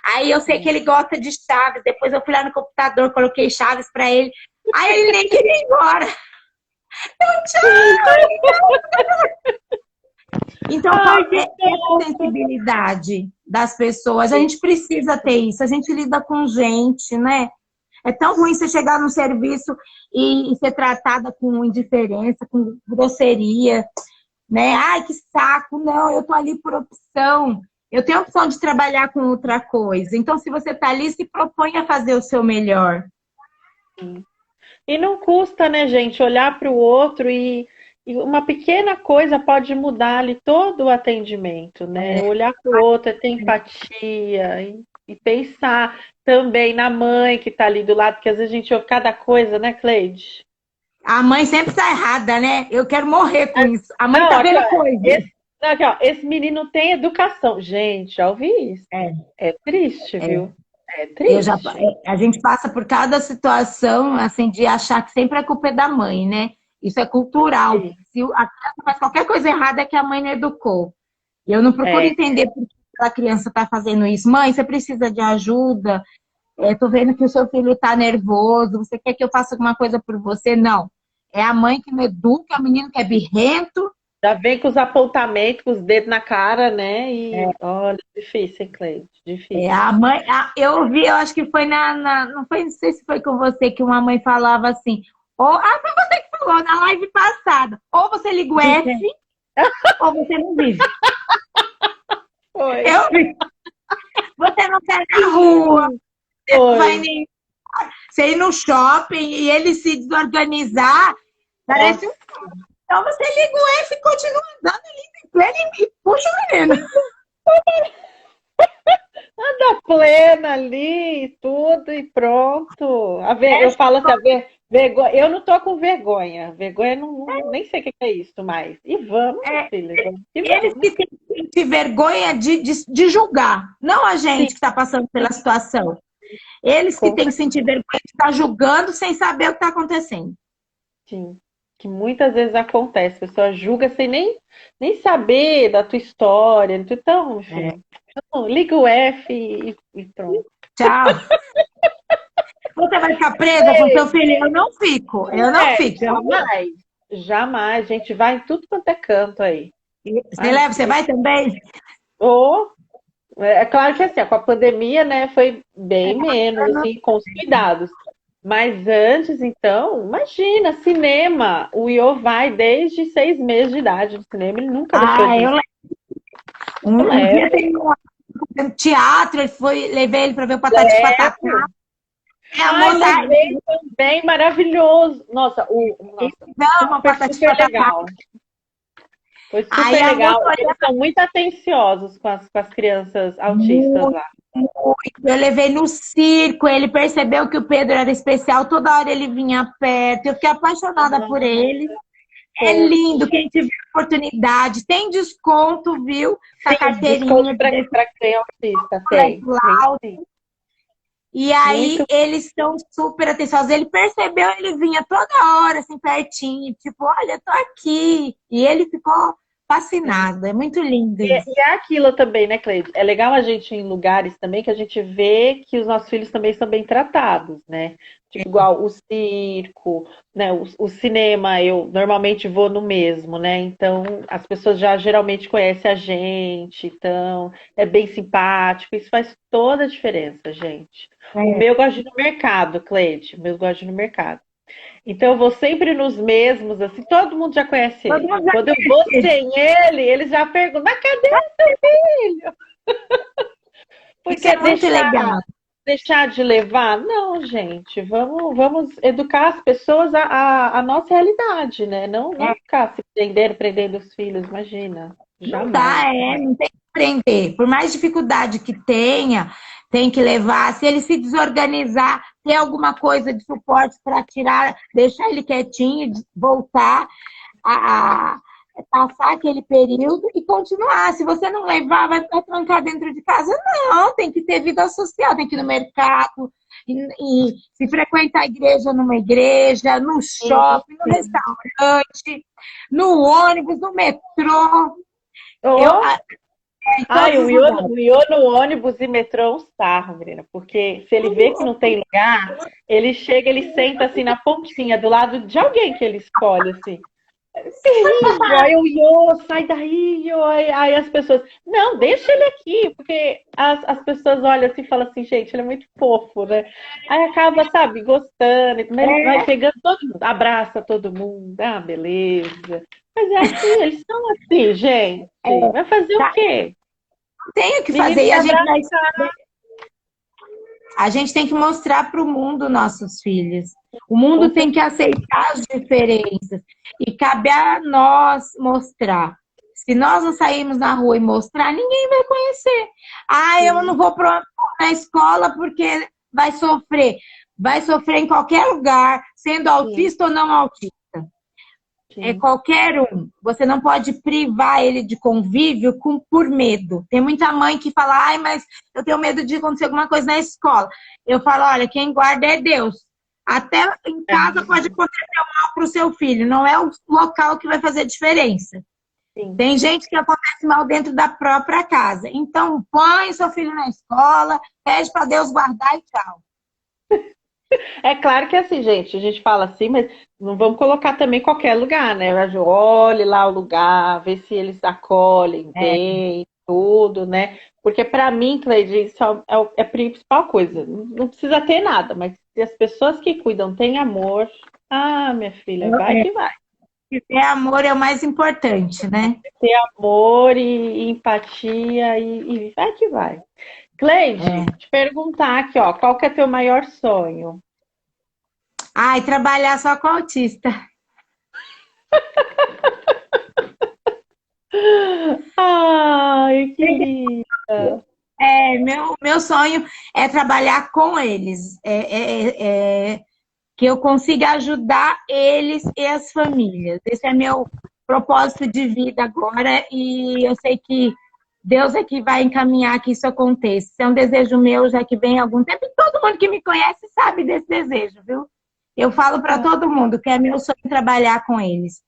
Aí eu sei que ele gosta de chaves. Depois eu fui lá no computador, coloquei chaves para ele. Aí ele nem queria ir embora. Então, tchau! Então, Ai, que essa fofo. sensibilidade das pessoas, a gente precisa ter isso. A gente lida com gente, né? É tão ruim você chegar no serviço e ser tratada com indiferença, com grosseria, né? Ai, que saco! Não, eu tô ali por opção. Eu tenho a opção de trabalhar com outra coisa. Então, se você tá ali, se propõe a fazer o seu melhor. E não custa, né, gente, olhar para o outro e uma pequena coisa pode mudar ali todo o atendimento, né? Olhar para o outro é ter empatia e pensar também na mãe que está ali do lado, porque às vezes a gente ouve cada coisa, né, Cleide? A mãe sempre tá errada, né? Eu quero morrer com isso. A mãe Não, tá aqui, vendo ó, coisa. não, aqui, ó, esse menino tem educação. Gente, já ouvi isso. É, É triste, é. viu? É Eu já, triste. a gente passa por cada situação, assim, de achar que sempre a culpa é da mãe, né? Isso é cultural. Sim. Se a criança faz qualquer coisa errada, é que a mãe não educou. E eu não procuro É, entender por que a criança está fazendo isso. Mãe, você precisa de ajuda? Tô vendo que o seu filho está nervoso. Você quer que eu faça alguma coisa por você? Não. É a mãe que não educa, é o menino que é birrento. já vem com os apontamentos, com os dedos na cara, né? E olha, difícil, hein, Cleide? É, Difícil. a mãe, eu vi, eu acho que foi não foi, não sei se foi com você que uma mãe falava assim, foi você que falou na live passada, ou você liga o De F, quem? ou você não vive. Foi. Eu vi. Você não sai na rua, você não vai Foi. nem. Você ir no shopping e ele se desorganizar, parece um. Nossa, Então você liga o F e continua andando ali em pleno e puxa o menino. anda plena ali, tudo e pronto. Eu falo assim, vergonha. Eu não tô com vergonha. Vergonha nem sei o que é isso mais. E vamos, minha É, filha, vamos que eles vamos. que têm vergonha de julgar, não a gente Sim, que está passando pela situação. Eles que com têm que sentir vergonha de estar julgando sem saber o que está acontecendo. certeza. Que muitas vezes acontece. A pessoa julga sem nem saber da tua história. Então, É. enfim, então, liga o F e pronto. Tchau. Você vai ficar presa com seu filho? Eu não fico. Eu não É, fico. jamais. Jamais. A gente vai em tudo quanto é canto aí. Você leva, você vai também? Ou, é claro que assim, com a pandemia, né, foi bem menos, Eu não- assim, com os cuidados. Mas antes, então, imagina, cinema. O Iô vai desde 6 meses de idade no cinema, ele nunca deixou Ah, de ir. Eu um dia levo, tem um teatro, levei ele para ver o Patati e Patatá. levo. É, a Ai, moça, levei também, maravilhoso. Nossa, eles nossa, amam super, Patati e super Patatá. legal. Foi Aí super a moça legal. Eles são muito atenciosos com as crianças autistas muito, lá. muito. Eu levei no circo, ele percebeu que o Pedro era especial, toda hora ele vinha perto. Eu fiquei apaixonada por ele. É lindo, Fofo. quem tiver oportunidade, tem desconto, viu? Com a Sim, desconto carteirinha de para quem é autista, Colégio tem. Tem Lau. sim. E aí Muito. eles estão super atenciosos. Ele percebeu, ele vinha toda hora, assim, pertinho, tipo, olha, eu tô aqui. E ele ficou fascinado. É muito lindo isso. E é aquilo também, né, Cleide? É legal a gente ir em lugares também que a gente vê que os nossos filhos também são bem tratados, né? Tipo, igual o circo, né? O cinema, eu normalmente vou no mesmo, né? Então, as pessoas já geralmente conhecem a gente, então é bem simpático. Isso faz toda a diferença, gente. O É. meu gosta de ir no mercado, Cleide. O meu gosta de ir no mercado. Então eu vou sempre nos mesmos, assim, todo mundo já conhece Todo ele. mundo já Quando eu vou conhece. sem ele, eles já perguntam, mas cadê seu filho? Isso é Porque muito legal. deixar de levar? Não, gente, vamos educar as pessoas à nossa realidade, né? Não ficar se prendendo os filhos, imagina. Não Jamais. dá, não tem que aprender. Por mais dificuldade que tenha, tem que levar. Se ele se desorganizar, ter alguma coisa de suporte para tirar, deixar ele quietinho, voltar a passar aquele período e continuar. Se você não levar, vai ficar trancado dentro de casa. Não, tem que ter vida social, tem que ir no mercado, e se frequentar a igreja numa igreja, no Sim, shopping, no sim. restaurante, no ônibus, no metrô. Eu, Oh, em ai, todos os lugares. O Iô no ônibus e metrô é um sarro, menina. Porque se ele vê que não tem lugar, ele chega, ele senta assim na pontinha, do lado de alguém que ele escolhe, assim. Terrível. Aí o Iô, sai daí, Iô. Aí as pessoas, não, deixa ele aqui, porque as pessoas olham assim e falam assim, gente, ele é muito fofo, né? Aí acaba, sabe, gostando, mas ele vai É, pegando todo mundo, abraça todo mundo, ah, beleza. Mas é assim, eles são assim, gente. Vai fazer o tá, quê? não tem o que Menino fazer. E que abraça. a gente tem que mostrar para o mundo nossos filhos. O mundo Com tem que aceitar as diferenças. E cabe a nós mostrar. Se nós não sairmos na rua e mostrar, ninguém vai conhecer. Ah, eu certeza. não vou na escola porque vai sofrer. vai sofrer em qualquer lugar, sendo sim, autista ou não autista. É sim. qualquer um. Você não pode privar ele de convívio por medo. Tem muita mãe que fala, ai, mas eu tenho medo de acontecer alguma coisa na escola. Eu falo, olha, quem guarda é Deus. Até em É, casa pode acontecer mal para o seu filho. Não é o local que vai fazer diferença. sim. Tem gente que acontece mal dentro da própria casa. Então, põe seu filho na escola, pede para Deus guardar e tchau. É claro que assim, gente, a gente fala assim, mas não vamos colocar também em qualquer lugar, né? Olhe lá o lugar, vê se eles acolhem É, bem, tudo, né? Porque para mim, Cleide, isso é a principal coisa. Não precisa ter nada, mas se as pessoas que cuidam têm amor, ah, minha filha, vai que vai. ter amor é o mais importante, né? Ter amor e empatia e vai que vai. Cleide, É. te perguntar aqui, ó, qual que é teu maior sonho? Ai, trabalhar só com autista. Ai, que linda. Meu sonho é trabalhar com eles, que eu consiga ajudar eles e as famílias. Esse é meu propósito de vida agora e eu sei que Deus é que vai encaminhar que isso aconteça. É um desejo meu já que vem há algum tempo e todo mundo que me conhece sabe desse desejo, viu? Eu falo para todo mundo que é meu sonho trabalhar com eles,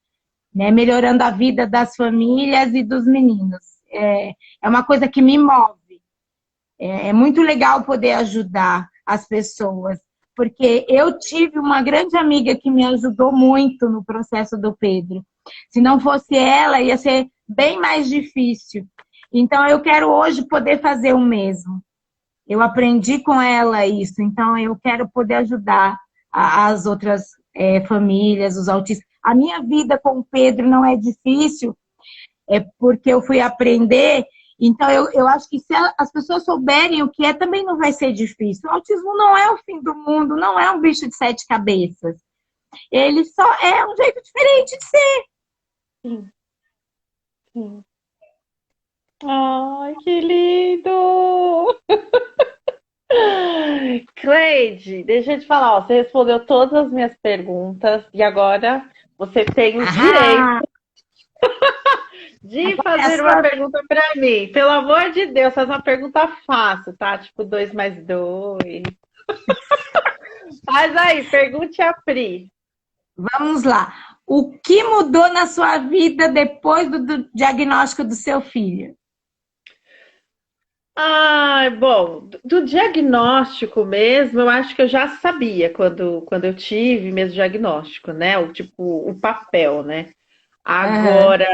né? Melhorando a vida das famílias e dos meninos. É uma coisa que me move. É muito legal poder ajudar as pessoas, porque eu tive uma grande amiga que me ajudou muito no processo do Pedro. Se não fosse ela, ia ser bem mais difícil. Então, eu quero hoje poder fazer o mesmo. Eu aprendi com ela isso, então eu quero poder ajudar as outras famílias, os autistas. A minha vida com o Pedro não é difícil, é porque eu fui aprender. Então, eu acho que se as pessoas souberem o que é, também não vai ser difícil. O autismo não é o fim do mundo, não é um bicho de sete cabeças. Ele só é um jeito diferente de ser. Sim, sim. Ai, que lindo! Cleide, deixa eu te falar, ó, você respondeu todas as minhas perguntas e agora você tem o direito Ah, de agora é a fazer uma sua pergunta para mim. Pelo amor de Deus, faz uma pergunta fácil, tá? Tipo 2 mais 2. Faz aí, pergunte a Pri. Vamos lá. O que mudou na sua vida depois do diagnóstico do seu filho? Ah, bom, do diagnóstico mesmo, eu acho que eu já sabia quando eu tive mesmo diagnóstico, né? O tipo, o papel, né? Aham. Agora,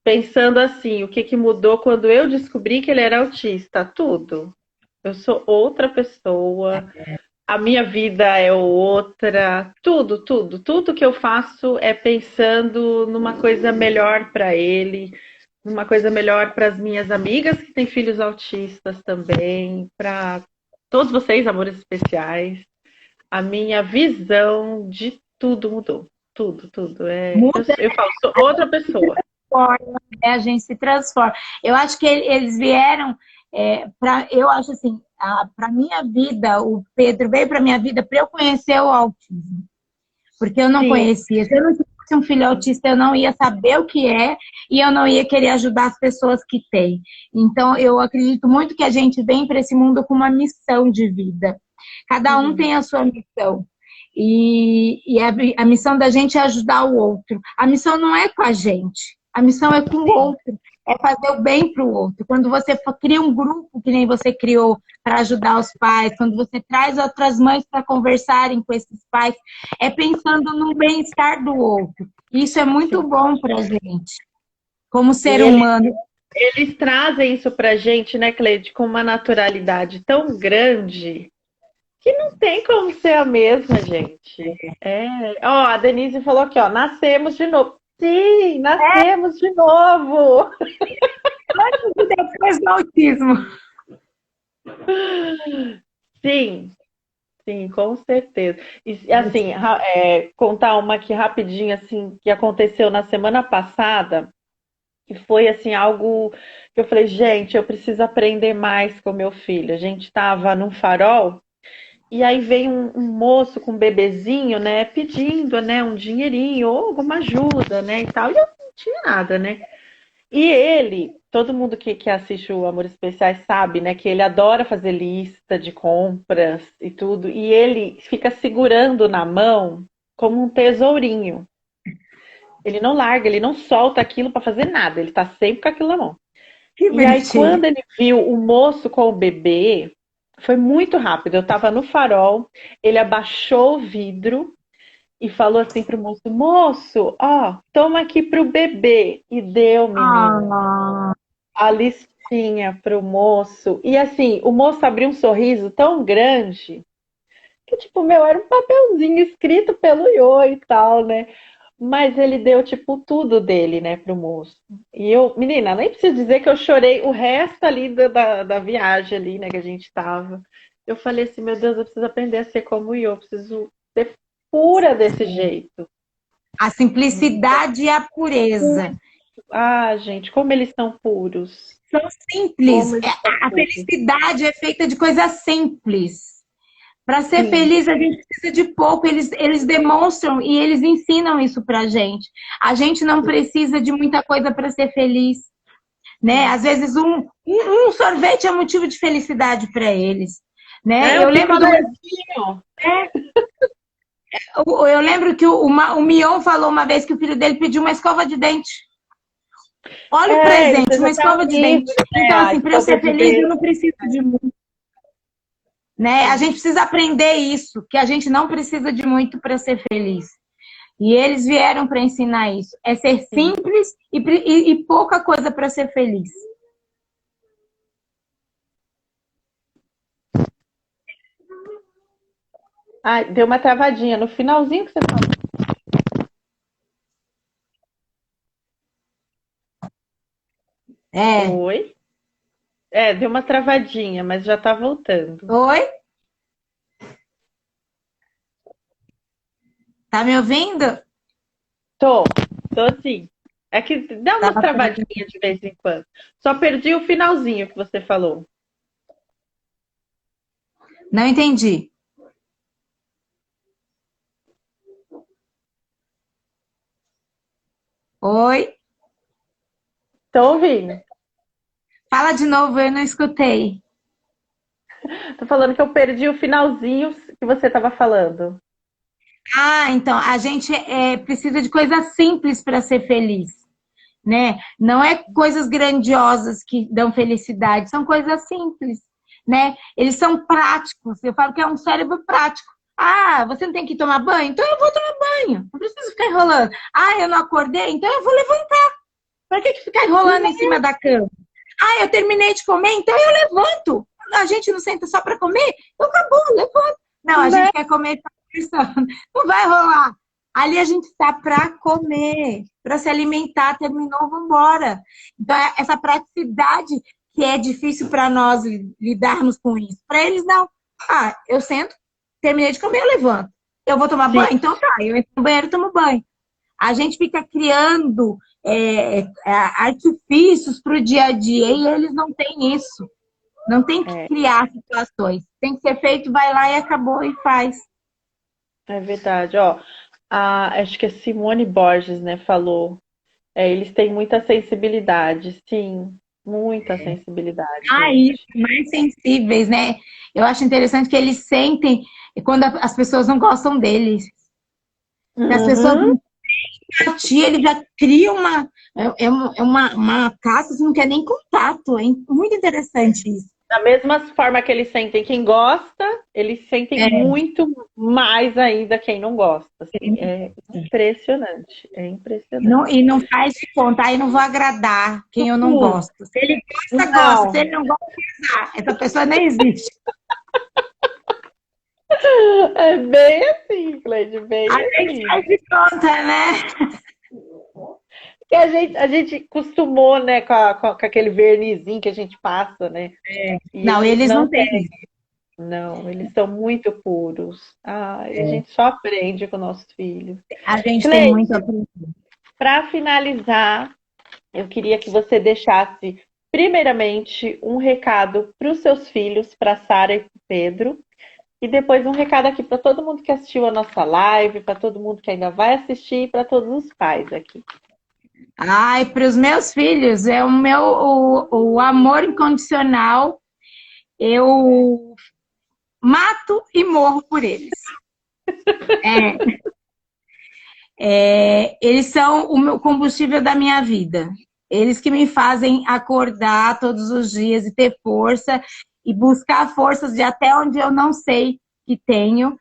pensando assim, o que que mudou quando eu descobri que ele era autista? Tudo. Eu sou outra pessoa, a minha vida é outra, tudo que eu faço é pensando numa coisa melhor para ele, numa coisa melhor para as minhas amigas que têm filhos autistas também, para todos vocês, amores especiais. A minha visão de tudo mudou. Tudo. Muda Eu falo, sou outra pessoa. forma, né? A gente se transforma. Eu acho que eles vieram eu acho assim, para minha vida, o Pedro veio para minha vida para eu conhecer o autismo, porque eu não Sim, conhecia. Se eu não tivesse um filho autista, eu não ia saber o que é e eu não ia querer ajudar as pessoas que têm. Então, eu acredito muito que a gente vem para esse mundo com uma missão de vida. Cada um uhum, tem a sua missão. E a missão da gente é ajudar o outro. A missão não é com a gente, a missão é com o outro. É fazer o bem para o outro. Quando você cria um grupo, que nem você criou, para ajudar os pais, quando você traz outras mães para conversarem com esses pais, é pensando no bem-estar do outro. Isso é muito sim. bom para a gente, como E ser humano. eles trazem isso pra gente, né, Cleide, com uma naturalidade tão grande que não tem como ser a mesma, gente. É. Ó, a Denise falou aqui, ó, nascemos de novo. Sim, nascemos de novo. Antes e depois do autismo. Sim, sim, com certeza. E assim, contar uma aqui rapidinho, assim, que aconteceu na semana passada, que foi assim algo que eu falei, gente, eu preciso aprender mais com meu filho. A gente estava num farol E aí vem um moço com um bebezinho, né, pedindo, né, um dinheirinho ou alguma ajuda, né, e tal. E eu não tinha nada, né? E ele, todo mundo que assiste o Amores Especiais sabe, né, que ele adora fazer lista de compras e tudo. E ele fica segurando na mão como um tesourinho. Ele não larga, ele não solta aquilo para fazer nada. Ele tá sempre com aquilo na mão. Que E aí, bonitinho. quando ele viu o moço com o bebê, foi muito rápido. Eu tava no farol, ele abaixou o vidro e falou assim pro moço: Moço, ó, toma aqui pro bebê. E deu, menina, Ah, a listinha pro moço. E assim, o moço abriu um sorriso tão grande que, tipo, meu, era um papelzinho escrito pelo Iô e tal, né? Mas ele deu, tipo, tudo dele, né, pro moço. E eu, menina, nem preciso dizer que eu chorei o resto ali da viagem ali, né, que a gente tava. Eu falei assim, meu Deus, eu preciso aprender a ser como o Iô, eu preciso ser pura desse jeito. a simplicidade e a pureza. Ah, gente, como eles são puros. São simples. Como eles são A puros. felicidade é feita de coisas simples. Para ser Sim, feliz, a gente precisa de pouco. Eles demonstram e eles ensinam isso para gente. A gente não precisa de muita coisa para ser feliz, né? sim. Às vezes um sorvete é motivo de felicidade para eles, né? É um picolézinho. Eu lembro que o Mion falou uma vez que o filho dele pediu uma escova de dente. Olha o É, presente, você já uma tá escova de livre, dente. né? Então, A assim, para eu escova ser de feliz, eu dente. não preciso de muito, né? A gente precisa aprender isso, que a gente não precisa de muito para ser feliz. E eles vieram para ensinar isso. É ser Sim. simples e pouca coisa para ser feliz. Ah, deu uma travadinha no finalzinho que você É. falou. Oi? É, deu uma travadinha, mas já tá voltando. Oi? Tá me ouvindo? Tô, tô sim. É que dá umas Tava travadinhas de vez em quando. Só perdi o finalzinho que você falou. Não entendi. Oi? Tô ouvindo. Fala de novo, eu não escutei. Tô falando que eu perdi o finalzinho que você tava falando. Ah, então, a gente precisa de coisas simples para ser feliz, né? Não é coisas grandiosas que dão felicidade, são coisas simples, né? Eles são práticos. Eu falo que é um cérebro prático. Ah, você não tem que tomar banho? Então eu vou tomar banho. Não preciso ficar enrolando. Ah, eu não acordei? Então eu vou levantar. Para que ficar enrolando em cima da cama? Ah, eu terminei de comer? Então eu levanto. A gente não senta só para comer? Então acabou, levanta. Não, a Né? gente quer comer e ficar conversando. Não vai rolar. Ali a gente está para comer, para se alimentar, terminou, vamos embora. Então, essa praticidade que é difícil para nós lidarmos com isso. Para eles, não. Ah, eu sento, terminei de comer, eu levanto. Eu vou tomar Sim, banho? Então tá, eu entro no banheiro e tomo banho. A gente fica criando artifícios para o dia a dia e eles não têm isso. Não tem que é, criar situações. Tem que ser feito, vai lá e acabou e faz. é verdade. Ó, acho que a Simone Borges, né, falou. É, eles têm muita sensibilidade, sim, muita sensibilidade, Ah, isso, gente. mais sensíveis, né? Eu acho interessante que eles sentem quando as pessoas não gostam deles. Se as pessoas Uhum. não têm empatia, ele já cria uma caça, não quer nem contato. É muito interessante isso. Da mesma forma que eles sentem quem gosta, eles sentem É, muito mais ainda quem não gosta. Assim, é impressionante, é impressionante. e não faz de conta, aí não vou agradar quem eu não Hum, gosto. Se ele gosta, gosta. Se não, ele não gosta, essa pessoa nem existe. é bem assim, Cleide, bem A gente assim. faz de conta, né? Porque a gente acostumou, né, com aquele vernizinho que a gente passa, né? E Não, eles eles não não têm, têm isso. não, eles são muito puros. Ai, a gente só aprende com nossos filhos. A gente tem muito a Cleide, aprender. para finalizar, eu queria que você deixasse, primeiramente, um recado para os seus filhos, para Sara e para Pedro, E depois um recado aqui para todo mundo que assistiu a nossa live, para todo mundo que ainda vai assistir e para todos os pais aqui. Ai, para os meus filhos, é o amor incondicional. Eu mato e morro por eles. Eles são o meu combustível da minha vida. Eles que me fazem acordar todos os dias e ter força e buscar forças de até onde eu não sei que tenho,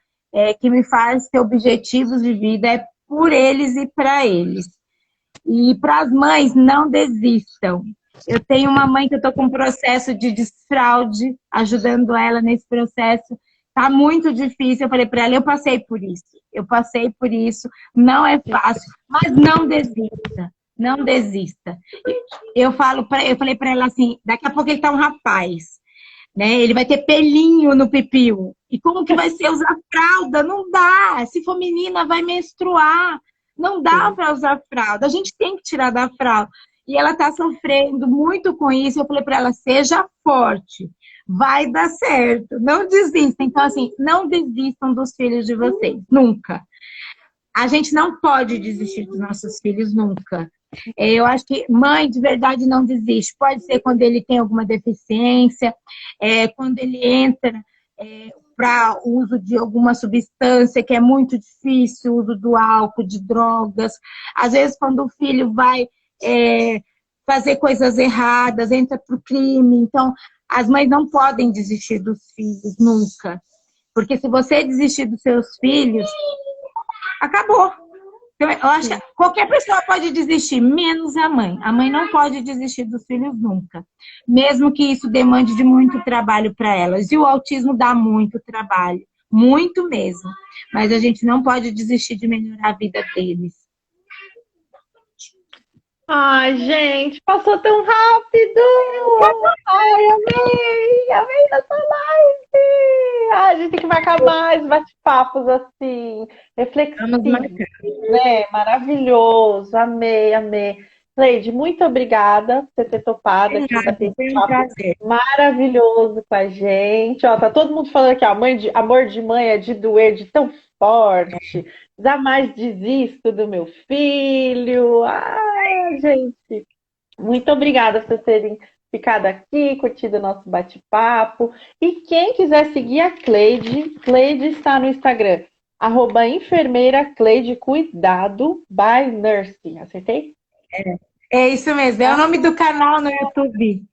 que me faz ter objetivos de vida, é por eles e para eles. E para as mães, não desistam. Eu tenho uma mãe que eu estou com um processo de desfraude, ajudando ela nesse processo. Tá muito difícil. Eu falei para ela, eu passei por isso. Eu passei por isso. Não é fácil, mas não desista. Não desista. Eu falei para ela assim, daqui a pouco ele tá um rapaz, né? Ele vai ter pelinho no pipiu. E como que vai ser usar fralda? Não dá. Se for menina, vai menstruar. Não dá para usar fralda. A gente tem que tirar da fralda. E ela está sofrendo muito com isso. Eu falei para ela, seja forte. Vai dar certo. Não desista. Então, assim, não desistam dos filhos de vocês. Nunca. A gente não pode desistir dos nossos filhos nunca. Eu acho que mãe de verdade não desiste. Pode ser quando ele tem alguma deficiência, quando ele entra para o uso de alguma substância que é muito difícil, o uso do álcool, de drogas. Às vezes, quando o filho vai fazer coisas erradas, entra para o crime. Então, as mães não podem desistir dos filhos nunca. Porque se você desistir dos seus filhos, acabou. Então, eu acho que qualquer pessoa pode desistir, menos a mãe. A mãe não pode desistir dos filhos nunca. Mesmo que isso demande de muito trabalho para elas. E o autismo dá muito trabalho. Muito mesmo. Mas a gente não pode desistir de melhorar a vida deles. Ai, gente, passou tão rápido! Ai, amei! Amei essa live! Ai, a gente tem que marcar mais bate-papos assim, Vamos reflexivos, marcar. né? Maravilhoso! Amei, amei. Leide, muito obrigada por você ter topado aqui bater esse Foi um papo prazer. maravilhoso com a gente. Ó, tá todo mundo falando aqui, ó, amor de mãe é de doer, de tão forte. Jamais desisto do meu filho. Ah, gente, muito obrigada por terem ficado aqui, curtido o nosso bate-papo. E quem quiser seguir a Cleide, Cleide está no Instagram, @enfermeira Cleide Cuidado by Nurse. Acertei? É isso mesmo. É o nome do canal no YouTube.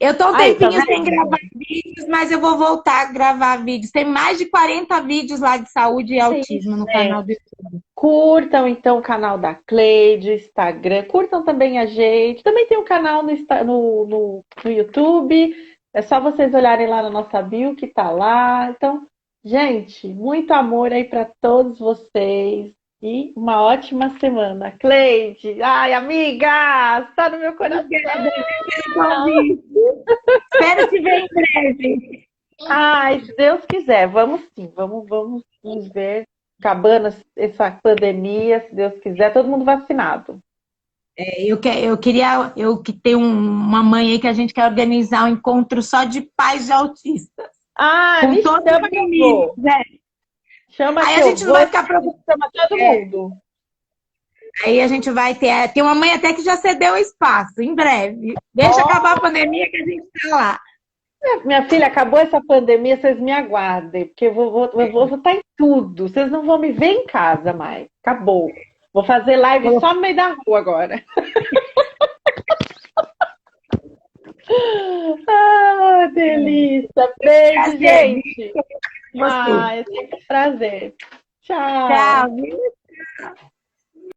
Eu tô um Aí, tá tempinho sem vendo? gravar vídeos, mas eu vou voltar a gravar vídeos. Tem mais de 40 vídeos lá de saúde e Sim, autismo no canal do gente. YouTube. Curtam então o canal da Cleide, Instagram. Curtam também a gente. Também tem um canal no YouTube. É só vocês olharem lá na nossa bio que tá lá. Então, gente, muito amor aí para todos vocês. E uma ótima semana. Cleide, ai, amiga, está no meu coração. Obrigada pelo convite. Espero te ver em breve. Ai, se Deus quiser, vamos sim, vamos nos ver. Acabando essa pandemia, se Deus quiser, todo mundo vacinado. Eu que tenho uma mãe aí que a gente quer organizar um encontro só de pais de autistas. Ah, Com me toda a chama que eu família, vou. né? Chama Aí que a eu gente não vou, vai ficar preocupado. chama todo mundo. Aí a gente vai ter. Tem uma mãe até que já cedeu espaço, em breve. Deixa Ó, acabar a pandemia que a gente tá lá. minha filha, acabou essa pandemia, vocês me aguardem, porque eu vou estar em tudo. Vocês não vão me ver em casa mais. Acabou. Vou fazer live só no meio da rua agora. Ah, delícia. Beijo, Prazer, gente. você. Ah, é sempre um prazer. Tchau. Tchau.